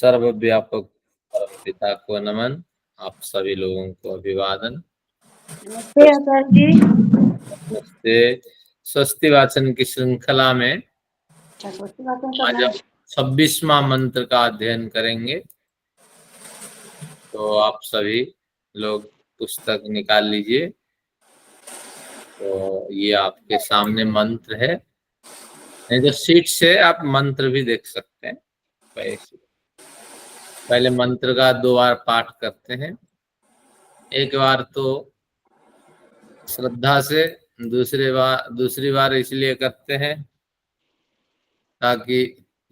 सर्वव्यापक परमपिता को नमन। आप सभी लोगों को अभिवादन। नमस्ते आचार्य जी। नमस्ते। स्वस्ति वाचन की श्रृंखला में स्वस्ति वाचन आज करना हम 26वां मंत्र का अध्ययन करेंगे। तो आप सभी लोग पुस्तक निकाल लीजिए। तो ये आपके सामने मंत्र है। नहीं तो शीट से आप मंत्र भी देख सकते हैं। पहले मंत्र का 2 बार पाठ करते हैं। एक बार तो श्रद्धा से, दूसरी बार इसलिए करते हैं ताकि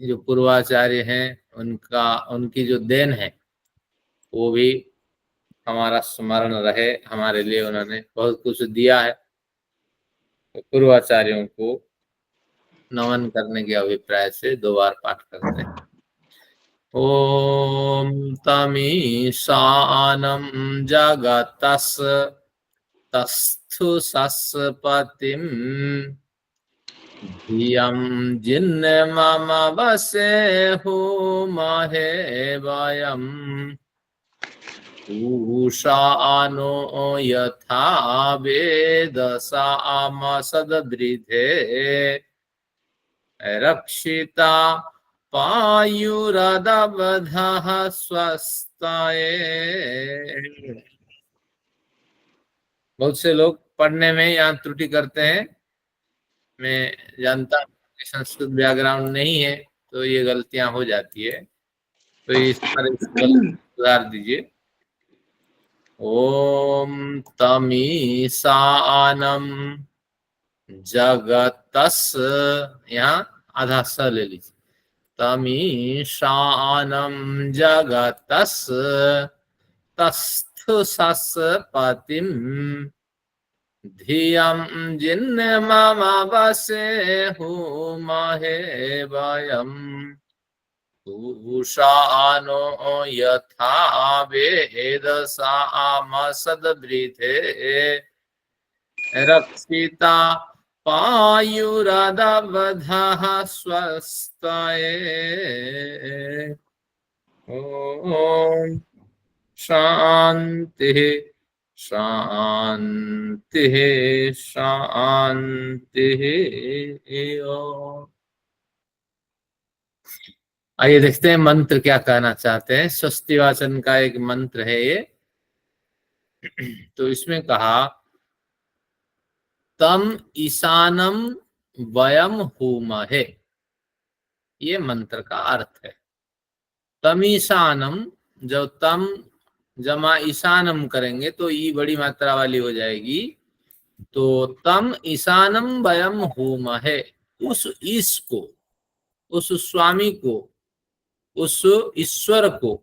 जो पूर्वाचार्य हैं उनकी जो देन है वो भी हमारा स्मरण रहे। हमारे लिए उन्होंने बहुत कुछ दिया है, तो पूर्वाचार्यों को नमन करने के अभिप्राय से 2 बार पाठ करते हैं। ओम तमीशानम जगतस् तस्थु सस्पतिम धियम जिन्न मम वसे हो महे वयम उषानो यथा वेदसाम सदवृधे रक्षिता पायुरदवधः स्वस्ताये। बहुत से लोग पढ़ने में यहाँ त्रुटि करते हैं। मैं जानता हूँ कि संस्कृत बैकग्राउंड नहीं है तो ये गलतियां हो जाती है, तो इस पर सुधार दीजिए। ओम तमीशानम जगतस्, यहाँ आधा स ले लीजिए। तमीशानम जगतस् तस्थु सस्पतिम धियम जिन्न मम वसे हो महे वयम उषानो यथा वेदसाम सदवृधे रक्षिता पायुरदवधः स्वस्ताये। ओम शांति शांति शांति। आइए देखते हैं मंत्र क्या कहना चाहते हैं। स्वस्ति वाचन का एक मंत्र है ये। तो इसमें कहा तम ईशानम वयम होमहे, ये मंत्र का अर्थ है। तम ईशानम, जब तम जमा ईशानम करेंगे तो ई बड़ी मात्रा वाली हो जाएगी। तो तम ईशानम वयम होमहे, उस ईश को, उस स्वामी को, उस ईश्वर को,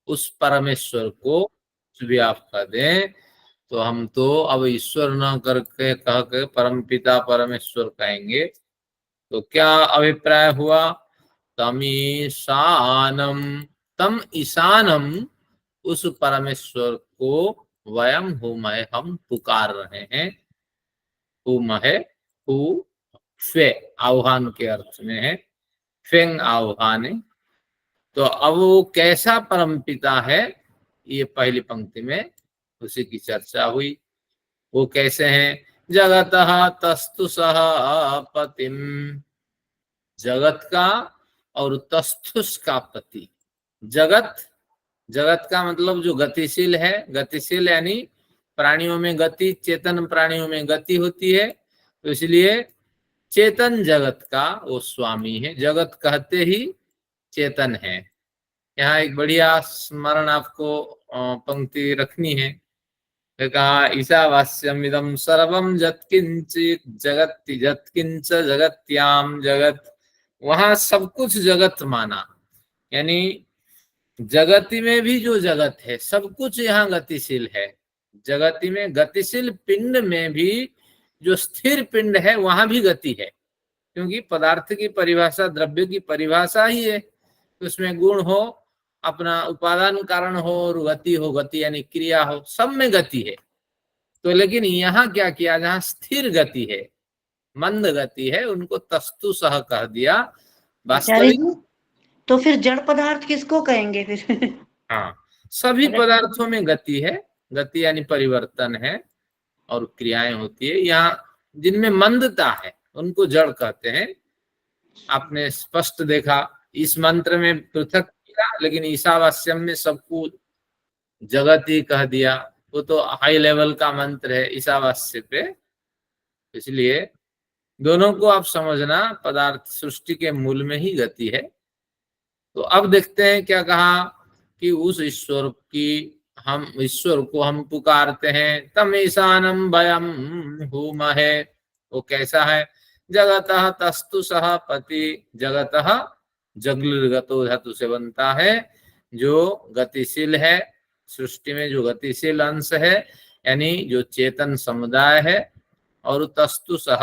उस परमेश्वर को भी आप कह दें तो हम तो अब ईश्वर न करके कह के परमपिता परमेश्वर कहेंगे। तो क्या अभिप्राय हुआ? तम ईशानम, तम ईशानम, उस परमेश्वर को वयम हुमहे, हम पुकार रहे हैं। हुमहे, हु फे आह्वान के अर्थ में है, फेंग आह्वान। तो अब वो कैसा परमपिता है, ये पहली पंक्ति में उसी की चर्चा हुई। वो कैसे हैं? जगतः तस्तु सह पतिम, जगत का और तस्थुस का पति। जगत, जगत का मतलब जो गतिशील है, गतिशील यानी प्राणियों में गति, चेतन प्राणियों में गति होती है, तो इसलिए चेतन जगत का वो स्वामी है। जगत कहते ही चेतन है। यहाँ एक बढ़िया स्मरण आपको पंक्ति रखनी है। कहा ईशावास्यम इदम सर्वम जत्किंचित जगति जत्किंच जगत्याम जगत, वहां सब कुछ जगत माना, यानी जगति में भी जो जगत है सब कुछ यहाँ गतिशील है। जगति में गतिशील पिंड में भी जो स्थिर पिंड है वहां भी गति है, क्योंकि पदार्थ की परिभाषा द्रव्य की परिभाषा ही है। उसमें गुण हो, अपना उपादान कारण हो और गति हो, गति यानी क्रिया हो, सब में गति है। तो लेकिन यहाँ क्या किया, जहाँ स्थिर गति है, मंद गति है, उनको तस्तु सह कह दिया। वास्तविक तो फिर जड़ पदार्थ किसको कहेंगे फिर? हाँ, सभी अगर पदार्थों में गति है, गति यानी परिवर्तन है और क्रियाएं होती है। यहाँ जिनमें मंदता है उनको जड़ कहते हैं। आपने स्पष्ट देखा, इस मंत्र में पृथक किया, लेकिन ईशावास्यम में सबको जगत ही कह दिया। वो तो हाई लेवल का मंत्र है ईशावास्य पे, इसलिए दोनों को आप समझना, पदार्थ सृष्टि के मूल में ही गति है। तो अब देखते हैं क्या कहा कि उस ईश्वर की, हम ईश्वर को हम पुकारते हैं, तम ईशानम वयम हूमहे। वो कैसा है? जगतः तस्तु सह पति, जगतः जगलिर्गतो धातु से बनता है, जो गतिशील है, सृष्टि में जो गतिशील अंश है, यानी जो चेतन समुदाय है, और तस्तु सह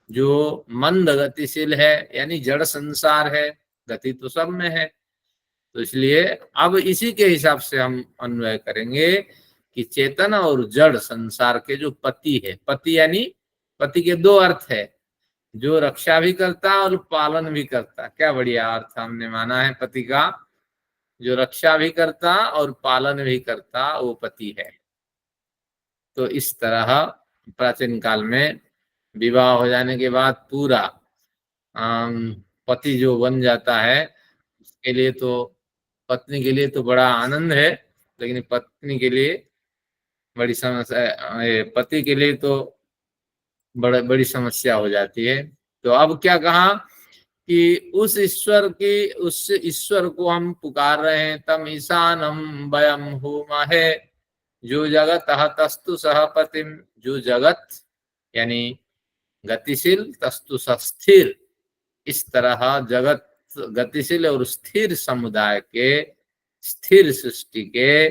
जो मंद गतिशील है, यानी जड़ संसार है। गति तो सब में है, तो इसलिए अब इसी के हिसाब से हम अन्वय करेंगे कि चेतन और जड़ संसार के जो पति है, पति यानी पति के दो अर्थ है, जो रक्षा भी करता और पालन भी करता। क्या बढ़िया अर्थ हमने माना है पति का, जो रक्षा भी करता और पालन भी करता, वो पति है। तो इस तरह प्राचीन काल में विवाह हो जाने के बाद पूरा पति जो बन जाता है, उसके लिए तो, पत्नी के लिए तो बड़ा आनंद है, लेकिन पत्नी के लिए बड़ी समस्या, पति के लिए तो बड़ी समस्या हो जाती है। तो अब क्या कहा कि उस ईश्वर को हम पुकार रहे हैं, तम ईशानम वयम हूमहे, जो जगत तस्तु सह पतिम, जो जगत यानी गतिशील, तस्तु स्थिर, इस तरह जगत गतिशील और स्थिर समुदाय के, स्थिर सृष्टि के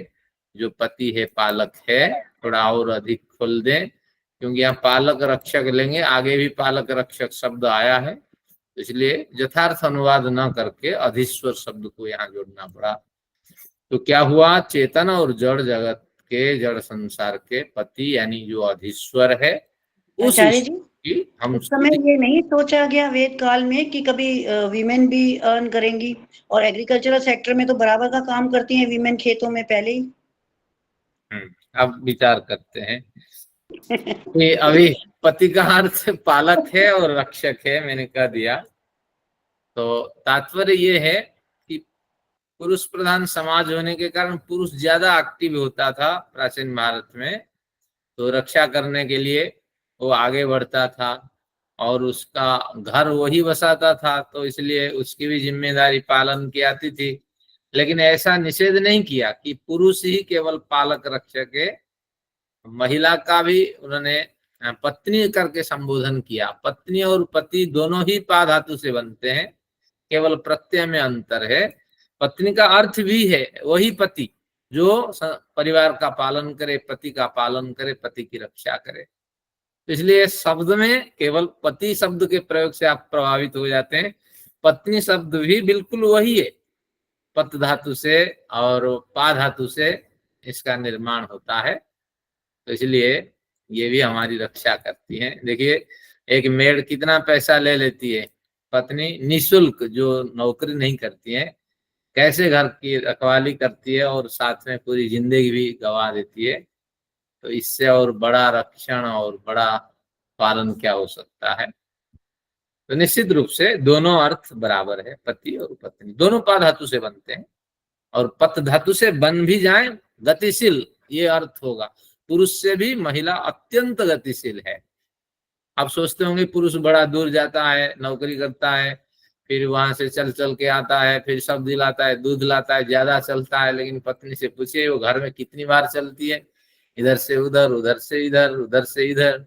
जो पति है, पालक है। थोड़ा और अधिक खोल दें, क्योंकि यहाँ पालक रक्षक लेंगे, आगे भी पालक रक्षक शब्द आया है, इसलिए यथार्थ अनुवाद न करके अधीश्वर शब्द को यहाँ जोड़ना पड़ा। तो क्या हुआ? चेतन और जड़ जगत के, जड़ संसार के पति यानी जो अधीश्वर है, उस आचार्य जी, की हम उस समय ये नहीं सोचा गया वेद काल में कि कभी वीमेन भी अर्न करेंगी, और एग्रीकल्चरल सेक्टर में तो बराबर का काम करती हैं वीमेन, खेतों में पहले ही। अब विचार करते हैं कि अभी पति का अर्थ पालक है और रक्षक है, मैंने कह दिया। तो तात्पर्य ये है कि पुरुष प्रधान समाज होने के कारण पुरुष ज्यादा एक्टिव होता था प्राचीन भारत में, तो रक्षा करने के लिए वो आगे बढ़ता था और उसका घर वही बसाता था, तो इसलिए उसकी भी जिम्मेदारी पालन की आती थी। लेकिन ऐसा निषेध नहीं किया कि पुरुष ही केवल पालक रक्षक है, महिला का भी उन्होंने पत्नी करके संबोधन किया। पत्नी और पति दोनों ही पा धातु से बनते हैं, केवल प्रत्यय में अंतर है। पत्नी का अर्थ भी है वही पति, जो परिवार का पालन करे, पति का पालन करे, पति की रक्षा करे। इसलिए शब्द में केवल पति शब्द के प्रयोग से आप प्रभावित हो जाते हैं, पत्नी शब्द भी बिल्कुल वही है, पत धातु से और पा धातु से इसका निर्माण होता है। तो इसलिए ये भी हमारी रक्षा करती है। देखिए, एक मेड कितना पैसा ले लेती है, पत्नी निशुल्क, जो नौकरी नहीं करती है, कैसे घर की रखवाली करती है और साथ में पूरी जिंदगी भी गवा देती है। तो इससे और बड़ा रक्षण और बड़ा पालन क्या हो सकता है। तो निश्चित रूप से दोनों अर्थ बराबर है, पति और पत्नी दोनों पा धातु से बनते हैं, और पत धातु से बन भी जाए गतिशील, ये अर्थ होगा। पुरुष से भी महिला अत्यंत गतिशील है। आप सोचते होंगे पुरुष बड़ा दूर जाता है, नौकरी करता है, फिर वहां से चल चल के आता है, फिर सब्जी लाता है, दूध लाता है, ज्यादा चलता है। लेकिन पत्नी से पूछिए वो घर में कितनी बार चलती है, इधर से उधर, उधर से इधर, उधर से इधर।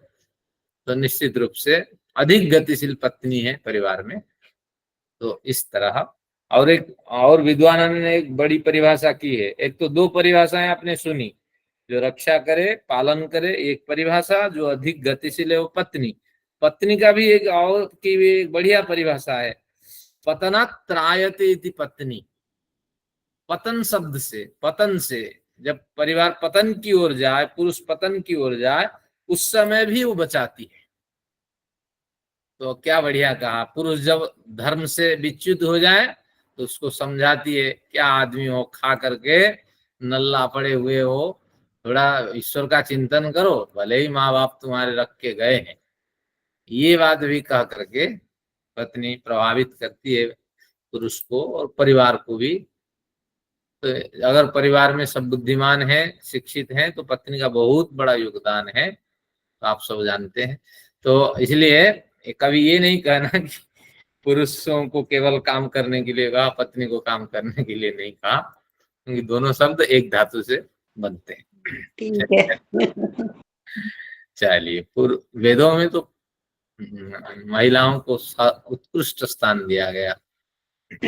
तो निश्चित रूप से अधिक गतिशील पत्नी है परिवार में। तो इस तरह, और एक और विद्वानों ने एक बड़ी परिभाषा की है। एक तो दो परिभाषाएं आपने सुनी, जो रक्षा करे, पालन करे, एक परिभाषा जो अधिक गतिशील है वो पत्नी। पत्नी का भी एक और की भी एक बढ़िया परिभाषा है, पतना त्रायते इति पत्नी। पतन शब्द से, पतन से, जब परिवार पतन की ओर जाए, पुरुष पतन की ओर जाए, उस समय भी वो बचाती है। तो क्या बढ़िया कहा, पुरुष जब धर्म से विच्युत हो जाए तो उसको समझाती है, क्या आदमी हो, खा करके नल्ला पड़े हुए हो, थोड़ा ईश्वर का चिंतन करो, भले ही माँ बाप तुम्हारे रख के गए हैं। ये बात भी कह करके पत्नी प्रभावित करती है पुरुष को और परिवार को भी। तो अगर परिवार में सब बुद्धिमान है, शिक्षित हैं, तो पत्नी का बहुत बड़ा योगदान है, तो आप सब जानते हैं। तो इसलिए कभी ये नहीं कहना कि पुरुषों को केवल काम करने के लिए कहा, पत्नी को काम करने के लिए नहीं कहा, क्योंकि दोनों शब्द एक धातु से बनते हैं। ठीक है। चलिए, वेदों में तो महिलाओं को उत्कृष्ट स्थान दिया गया।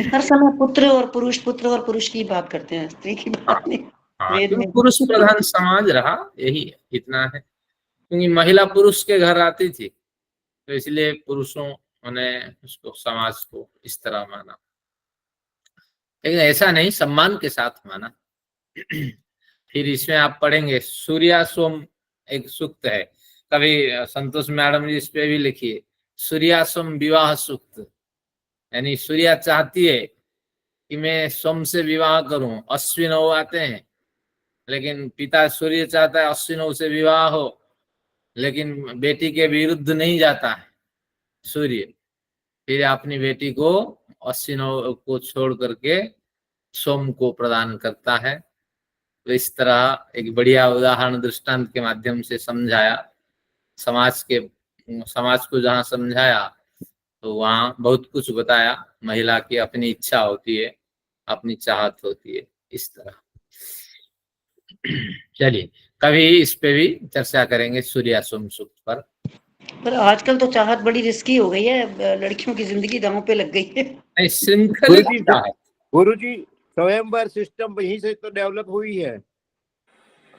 हर समय पुत्र और पुरुष की बात करते हैं, स्त्री की बात नहीं। हाँ, वेद क्योंकि में पुरुष प्रधान समाज रहा, यही है, इतना है। क्योंकि महिला पुरुष के घर आती थी, तो इसलिए पुरुषों ने उसको, समाज को इस तरह माना, लेकिन ऐसा नहीं, सम्मान के साथ माना। फिर इसमें आप पढ़ेंगे सूर्यासोम, एक सूक्त है, कभी संतोष मैडम जी इस पे भी लिखिए, सूर्यासोम विवाह सूक्त। यानी सूर्या चाहती है कि मैं सोम से विवाह करूं, अश्विनौ आते हैं, लेकिन पिता सूर्य चाहता है अश्विनौ से विवाह हो, लेकिन बेटी के विरुद्ध नहीं जाता है सूर्य, फिर अपनी बेटी को अश्विनौ को छोड़ करके सोम को प्रदान करता है। तो इस तरह एक बढ़िया उदाहरण दृष्टांत के माध्यम से समझाया, समाज को जहाँ समझाया तो वहाँ बहुत कुछ बताया। महिला की अपनी इच्छा होती है, अपनी चाहत होती है, इस तरह। चलिए, कभी इस पे भी चर्चा करेंगे सूर्यासोम सूक्त पर आजकल तो चाहत बड़ी रिस्की हो गई है, लड़कियों की जिंदगी दांव पे लग गई है। नहीं, श्रृंखलित चाहत। गुरुजी, स्वयंवर सिस्टम वहीं से तो डेवलप हुई है।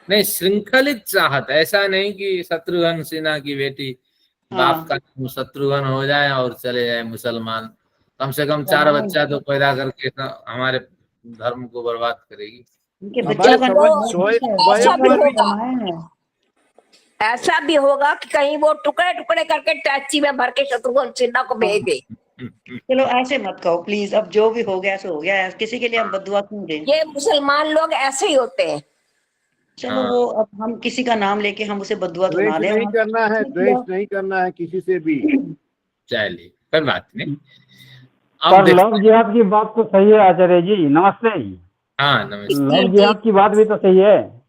नहीं, श्रृंखलित चाहत, ऐसा नहीं कि शत्रुघ्न सिन्हा की बेटी बाप का नाम शत्रुघ्न हो जाए और चले जाए मुसलमान, कम से कम 4 बच्चा तो पैदा करके हमारे धर्म को बर्बाद करेगी। उनके बच्चा का ऐसा भी होगा कि कहीं वो टुकड़े टुकड़े करके टैक्सी में भर के शत्रुघ्न सिन्हा को भेज दे। चलो ऐसे मत कहो प्लीज, अब जो भी हो गया सो हो गया, किसी के लिए हम बददुआ क्यों दें। ये मुसलमान लोग ऐसे ही होते हैं। चलो वो, अब हम किसी का नाम लेके हम उसे बददुआ तो ना दें। नहीं करना है, द्वेष नहीं करना है किसी से भी। चलिए, कोई बात नहीं। पर लव जिहाद की बात तो सही है आचार्य जी, नमस्ते। हाँ, नमस्ते। लव जिहाद की बात भी तो सही है।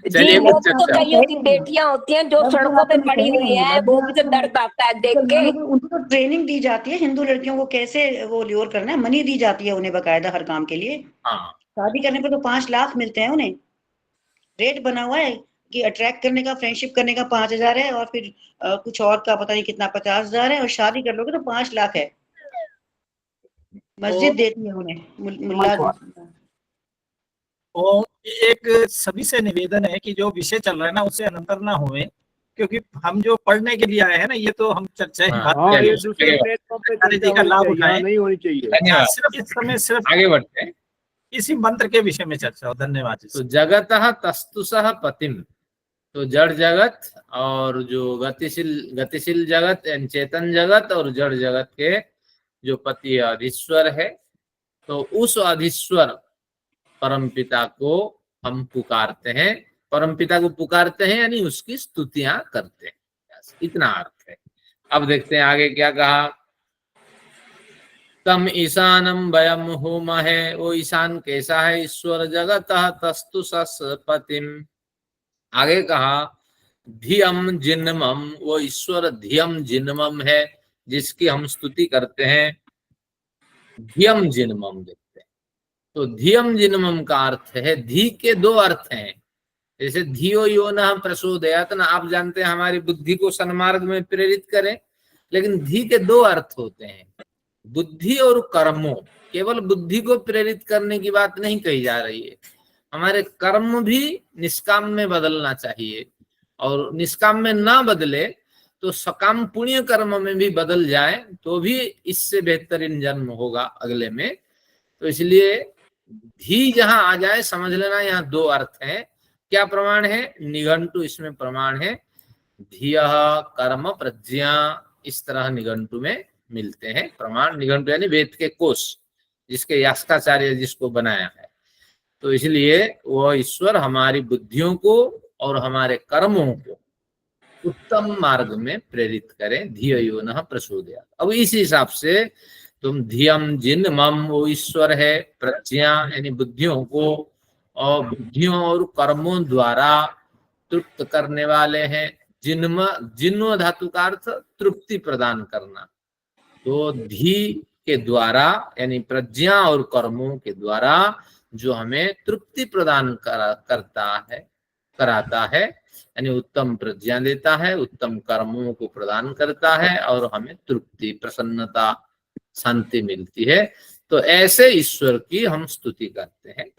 चलिए, वो तो कईयों की बेटियां होती हैं जो सड़कों पे पड़ी हुई हैं, वो भी तो दर्द आता है देख के। उनको तो ट्रेनिंग दी जाती है हिंदू लड़कियों को कैसे वो ल्योर करना है, मनी दी जाती है उन्हें बकायदा हर काम के लिए। शादी करने पे तो 5 लाख मिलते हैं उन्हें, रेट बना हुआ है कि अट्रैक्ट करने का, फ्रेंडशिप करने का 5,000 है, और फिर कुछ और का पता नहीं कितना 50,000 है, और शादी कर लोगे तो 5 लाख है। मस्जिद देती है उन्हें, मुल्ला। और एक सभी से निवेदन है कि जो विषय चल रहा है ना उससे अनंतर ना हुए, क्योंकि हम जो पढ़ने के लिए आए हैं ना, ये तो हम चर्चा का लाभ उठाए, नहीं होनी चाहिए। सिर्फ इस समय सिर्फ आगे बढ़ते हैं, इसी मंत्र के विषय में चर्चा हो। धन्यवाद। तो जगतः तस्तुषः पतिम, तो जड़ जगत और जो गतिशील जगत, चेतन जगत और जड़ जगत के जो पति अधीश्वर है, तो उस अधीश्वर परमपिता को हम पुकारते हैं, परमपिता को पुकारते हैं यानी उसकी स्तुतियां करते हैं, इतना अर्थ है। अब देखते हैं आगे क्या कहा। तम ईशानम वयम होमहे, वो ईशान कैसा है, ईश्वर जगतः तस्तु सस्पतिम। आगे कहा धियम जिन्मम, वो ईश्वर धियम जिन्मम है जिसकी हम स्तुति करते हैं। धियम जिन्मम देखते हैं, तो धियम जिन्मम का अर्थ है, धी के 2 अर्थ हैं। जैसे धियो यो न प्रचोदयात्, ना आप जानते हैं हमारी बुद्धि को सन्मार्ग में प्रेरित करें, लेकिन धी के 2 अर्थ होते हैं, बुद्धि और कर्मों। केवल बुद्धि को प्रेरित करने की बात नहीं कही जा रही है, हमारे कर्म भी निष्काम में बदलना चाहिए, और निष्काम में ना बदले तो सकाम पुण्य कर्म में भी बदल जाए तो भी इससे बेहतरीन जन्म होगा अगले में। तो इसलिए धी जहां आ जाए समझ लेना यहाँ 2 अर्थ हैं। क्या प्रमाण है? निघंटु इसमें प्रमाण है, धियः कर्म प्रज्ञा, इस तरह निघंटु में मिलते हैं। प्रमाण निघंटु यानी वेद के कोश, जिसके यास्काचार्य जिसको बनाया है। तो इसलिए वह ईश्वर हमारी बुद्धियों को और हमारे कर्मों को उत्तम मार्ग में प्रेरित करें। धियो नः प्रचोदयात्। अब इस हिसाब से तुम धियम जिन मम, वो ईश्वर है। प्रज्ञा यानी बुद्धियों को, और बुद्धियों और कर्मों द्वारा तृप्त करने वाले हैं। जिन्म धातु का अर्थ तृप्ति प्रदान करना। तो धी के द्वारा यानी प्रज्ञा और कर्मों के द्वारा जो हमें तृप्ति प्रदान कराता है, यानी उत्तम प्रज्ञा देता है, उत्तम कर्मों को प्रदान करता है और हमें तृप्ति, प्रसन्नता, शांति मिलती है। तो ऐसे ईश्वर की हम स्तुति करते हैं।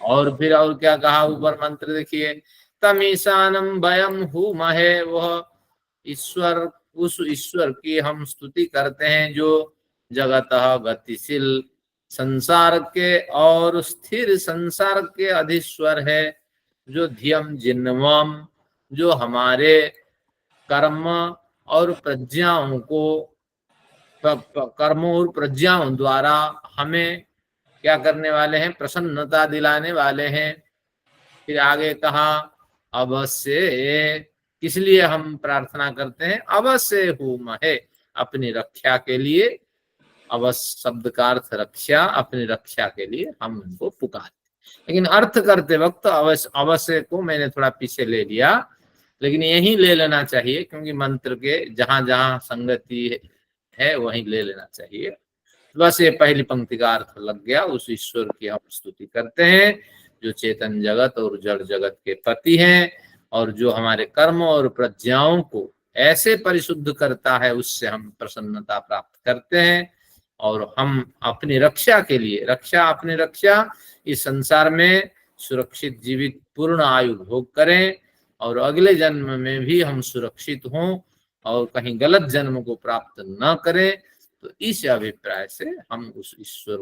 और फिर और क्या कहा ऊपर मंत्र देखिए, तमीशानम वयम हूमहे, वह ईश्वर, उस ईश्वर की हम स्तुति करते हैं जो जगतः गतिशील, संसार के और स्थिर संसार के अधीश्वर है। जो धियम जिन्नवम, जो हमारे कर्म और प्रज्ञाओं को, कर्मों और प्रज्ञाओं द्वारा हमें क्या करने वाले हैं, प्रसन्नता दिलाने वाले हैं। फिर आगे कहा अवश्य, किस लिए हम प्रार्थना करते हैं, अवश्य हूमहे, अपनी रक्षा के लिए। अवश्य शब्द का अर्थ रक्षा, अपनी रक्षा के लिए हम उनको पुकारते। लेकिन अर्थ करते वक्त अवश्य को मैंने थोड़ा पीछे ले लिया, लेकिन यही ले लेना चाहिए, क्योंकि मंत्र के जहां जहां संगति है वहीं ले लेना चाहिए। बस ये पहली पंक्ति का अर्थ लग गया। उस ईश्वर की हम स्तुति करते हैं जो चेतन जगत और जड़ जगत के पति हैं, और जो हमारे कर्म और प्रज्ञाओं को ऐसे परिशुद्ध करता है, उससे हम प्रसन्नता प्राप्त करते हैं। और हम अपनी रक्षा के लिए, अपनी रक्षा इस संसार में सुरक्षित जीवित पूर्ण आयु भोग करें, और अगले जन्म में भी हम सुरक्षित हों और कहीं गलत जन्म को प्राप्त न करें। तो इस अभिप्राय से हम उस ईश्वर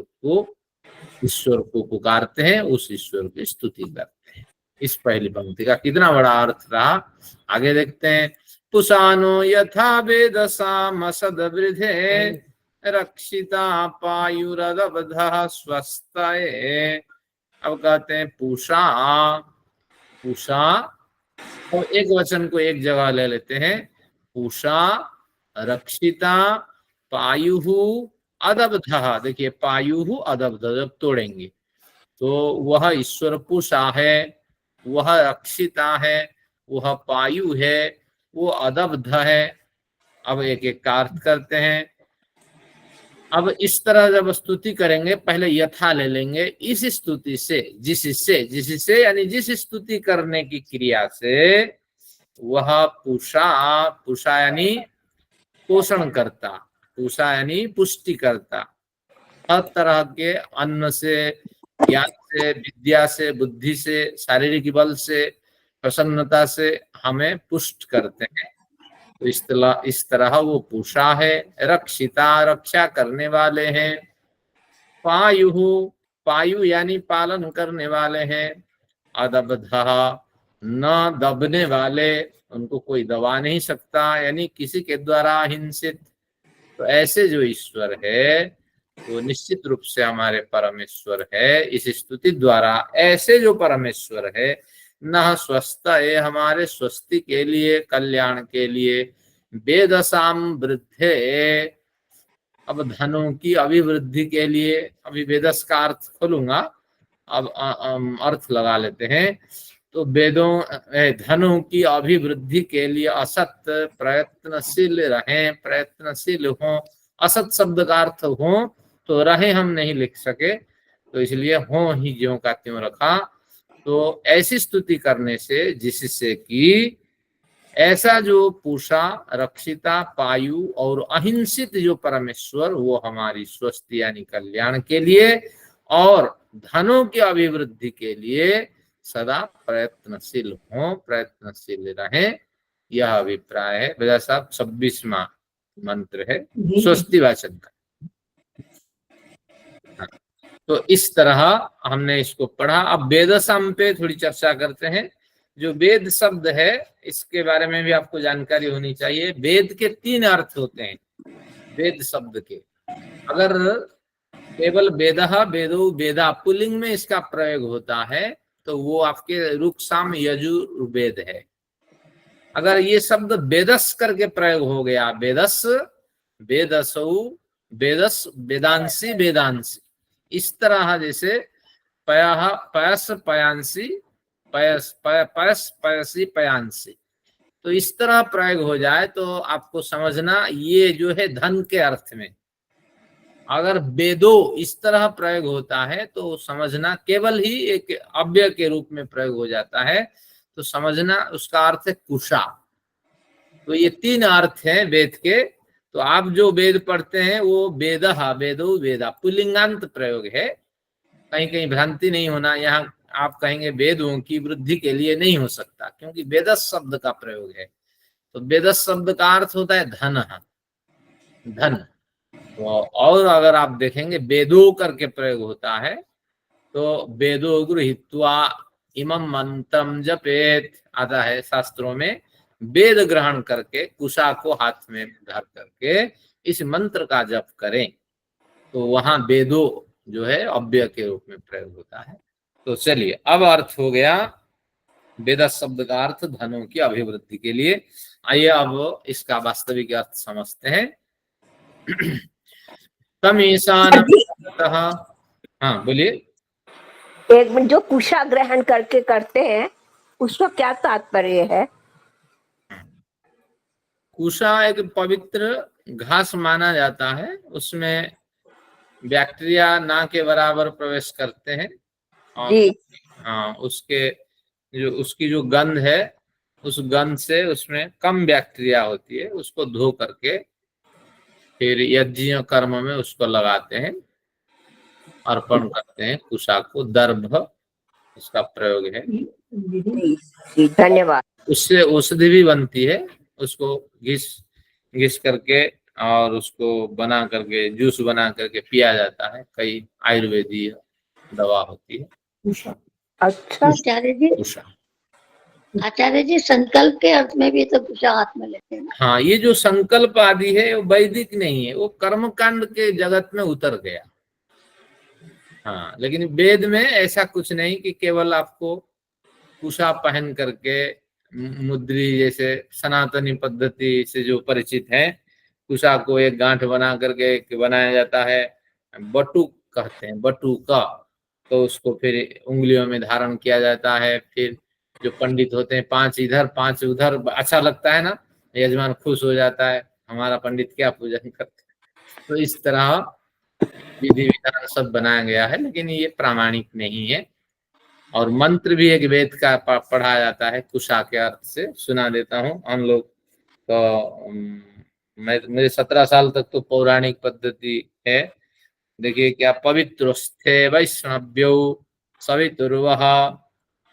को पुकारते हैं, उस ईश्वर की स्तुति करते हैं। इस पहली पंक्ति का कितना बड़ा अर्थ रहा, आगे देखते हैं। पुषानो यथा वेदसाम सदवृधे, रक्षिता पायुरदबधः स्वस्ताये। अब कहते हैं पूषा, और एक वचन को एक जगह ले लेते हैं। पूषा, रक्षिता, पायुहु अदबधः। देखिए पायुहु अदबधः जब तोड़ेंगे तो वह ईश्वर पूषा है, वह रक्षिता है, वह पायु है, वो अदबध है। अब एक एक का अर्थ करते हैं। अब इस तरह जब स्तुति करेंगे, पहले यथा ले लेंगे, इस स्तुति से, जिससे यानी जिस स्तुति करने की क्रिया से वह पूषा यानी पोषण करता, पूषा यानी पुष्टि करता, हर तरह के अन्न से, ज्ञान से, विद्या से, बुद्धि से, शारीरिक बल से, प्रसन्नता से हमें पुष्ट करते हैं। तो इस तरह वो पूषा है। रक्षिता, रक्षा करने वाले हैं। पायु यानी पालन करने वाले हैं। अदबधः, न दबने वाले, उनको कोई दबा नहीं सकता, यानी किसी के द्वारा हिंसित। तो ऐसे जो ईश्वर है वो निश्चित रूप से हमारे परमेश्वर है। इस स्तुति द्वारा ऐसे जो परमेश्वर है, न स्वस्थ है, हमारे स्वस्ति के लिए, कल्याण के लिए। वेदसाम वृद्धे, अब धनों की अभिवृद्धि के लिए, अभी वेदस का अर्थ खोलूंगा, अब अर्थ लगा लेते हैं। तो वेदों, धनों की अभिवृद्धि के लिए असत प्रयत्नशील रहें, प्रयत्नशील हों। असत शब्द का अर्थ हो तो रहे हम नहीं लिख सके, तो इसलिए हो ही ज्यों का त्यों रखा। तो ऐसी स्तुति करने से, जिससे कि ऐसा जो पूषा, रक्षिता, पायु और अहिंसित जो परमेश्वर, वो हमारी स्वस्थ यानी कल्याण के लिए और धनों की अभिवृद्धि के लिए सदा प्रयत्नशील हों, प्रयत्नशील रहें। यह अभिप्राय है। बेटा साहब 26वां मंत्र है स्वस्ति वाचन का। तो इस तरह हमने इसको पढ़ा। अब वेदसाम पे थोड़ी चर्चा करते हैं। जो वेद शब्द है, इसके बारे में भी आपको जानकारी होनी चाहिए। वेद के 3 अर्थ होते हैं। वेद शब्द के। अगर केवल वेदः वेदो वेदा पुल्लिंग में इसका प्रयोग होता है तो वो आपके ऋक् साम यजुर्वेद है। अगर ये शब्द वेदस करके प्रयोग हो गया, वेदस वेदसौ वेदस वेदांसी वेदांसी, इस तरह जैसे पयः पयस पयांसी पयस पयस पयसी पयांसी, तो इस तरह प्रयोग हो जाए तो आपको समझना ये जो है धन के अर्थ में। अगर वेदो इस तरह प्रयोग होता है तो समझना केवल ही एक अव्यय के रूप में प्रयोग हो जाता है, तो समझना उसका अर्थ है कुशा। तो ये 3 अर्थ हैं वेद के। तो आप जो वेद पढ़ते हैं वो वेदः वेदो वेदा पुल्लिंगांत प्रयोग है, कहीं कहीं भ्रांति नहीं होना। यहाँ आप कहेंगे वेदों की वृद्धि के लिए नहीं हो सकता, क्योंकि वेदस शब्द का प्रयोग है। तो वेदस शब्द का अर्थ होता है धन, धन। तो और अगर आप देखेंगे वेदो करके प्रयोग होता है तो वेदो गृहीत्वा इमं मंत्रम जपेत आता है शास्त्रों में। वेद ग्रहण करके कुशा को हाथ में धर करके इस मंत्र का जप करें, तो वहां वेदो जो है अव्यय के रूप में प्रयोग होता है। तो चलिए, अब अर्थ हो गया वेद शब्द का अर्थ धनों की अभिवृद्धि के लिए। आइए अब इसका वास्तविक अर्थ समझते हैं। तमीशान, हाँ बोलिए। एक मिनट, जो कुशा ग्रहण करके करते हैं उसका क्या तात्पर्य है? कुशा एक पवित्र घास माना जाता है, उसमें बैक्टीरिया ना के बराबर प्रवेश करते हैं और हाँ उसकी जो गंध है, उस गंध से उसमें कम बैक्टीरिया होती है। उसको धो करके फिर यज्ञ कर्म में उसको लगाते हैं, अर्पण करते हैं कुशा को। दर्भ उसका प्रयोग है। धन्यवाद। उससे औषधि भी बनती है, उसको घिस करके और उसको बना करके जूस बना करके पिया जाता है। कई आयुर्वेदीय दवा होती है। अच्छा आचार्य जी संकल्प के अर्थ में भी तो कुशा हाथ में लेते हैं। हाँ, ये जो संकल्प आदि है वो वैदिक नहीं है, वो कर्मकांड के जगत में उतर गया। हाँ, लेकिन वेद में ऐसा कुछ नहीं कि केवल आपको कुशा पहन करके मुद्री जैसे सनातनी पद्धति से जो परिचित है, कुशा को एक गांठ बना करके बनाया जाता है, बटुक कहते हैं, बटुका। तो उसको फिर उंगलियों में धारण किया जाता है। फिर जो पंडित होते हैं 5 इधर 5 उधर, अच्छा लगता है ना, यजमान खुश हो जाता है, हमारा पंडित क्या पूजन करते हैं। तो इस तरह विधि विधान सब बनाया गया है, लेकिन ये प्रामाणिक नहीं है। और मंत्र भी एक वेद का पढ़ा जाता है कुशा के अर्थ से। सुना देता हूँ हम लोग तो, मेरे 17 साल तक तो पौराणिक पद्धति है। देखिए क्या, पवित्रस्थे वैष्णव्यो सवितुर्वः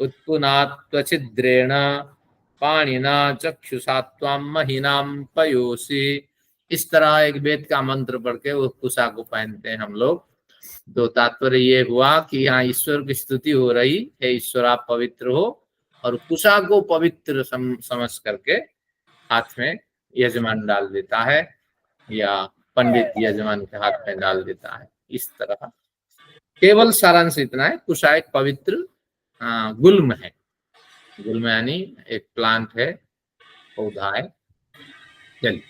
उत्पुनात्वछिद्रेण पाणिना चक्षुषा त्वां महीनां पयोसि। इस तरह एक वेद का मंत्र पढ़ के वो कुशा को पहनते हैं हम लोग। तो तात्पर्य ये हुआ कि यहाँ ईश्वर की स्तुति हो रही है, ईश्वर आप पवित्र हो, और कुशा को पवित्र समझ करके हाथ में यजमान डाल देता है या पंडित यजमान के हाथ में डाल देता है। इस तरह केवल सारांश इतना है, कुशा एक पवित्र गुल्म है। गुल्म यानी एक प्लांट है, पौधा है। चलिए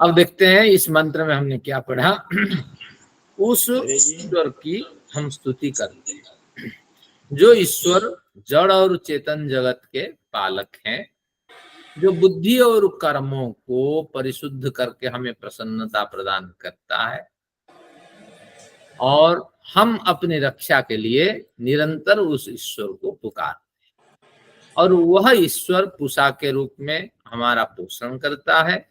अब देखते हैं इस मंत्र में हमने क्या पढ़ा। उस ईश्वर की हम स्तुति करते हैं जो ईश्वर जड़ और चेतन जगत के पालक हैं, जो बुद्धि और कर्मों को परिशुद्ध करके हमें प्रसन्नता प्रदान करता है, और हम अपनी रक्षा के लिए निरंतर उस ईश्वर को पुकारते हैं। और वह ईश्वर कुशा के रूप में हमारा पोषण करता है,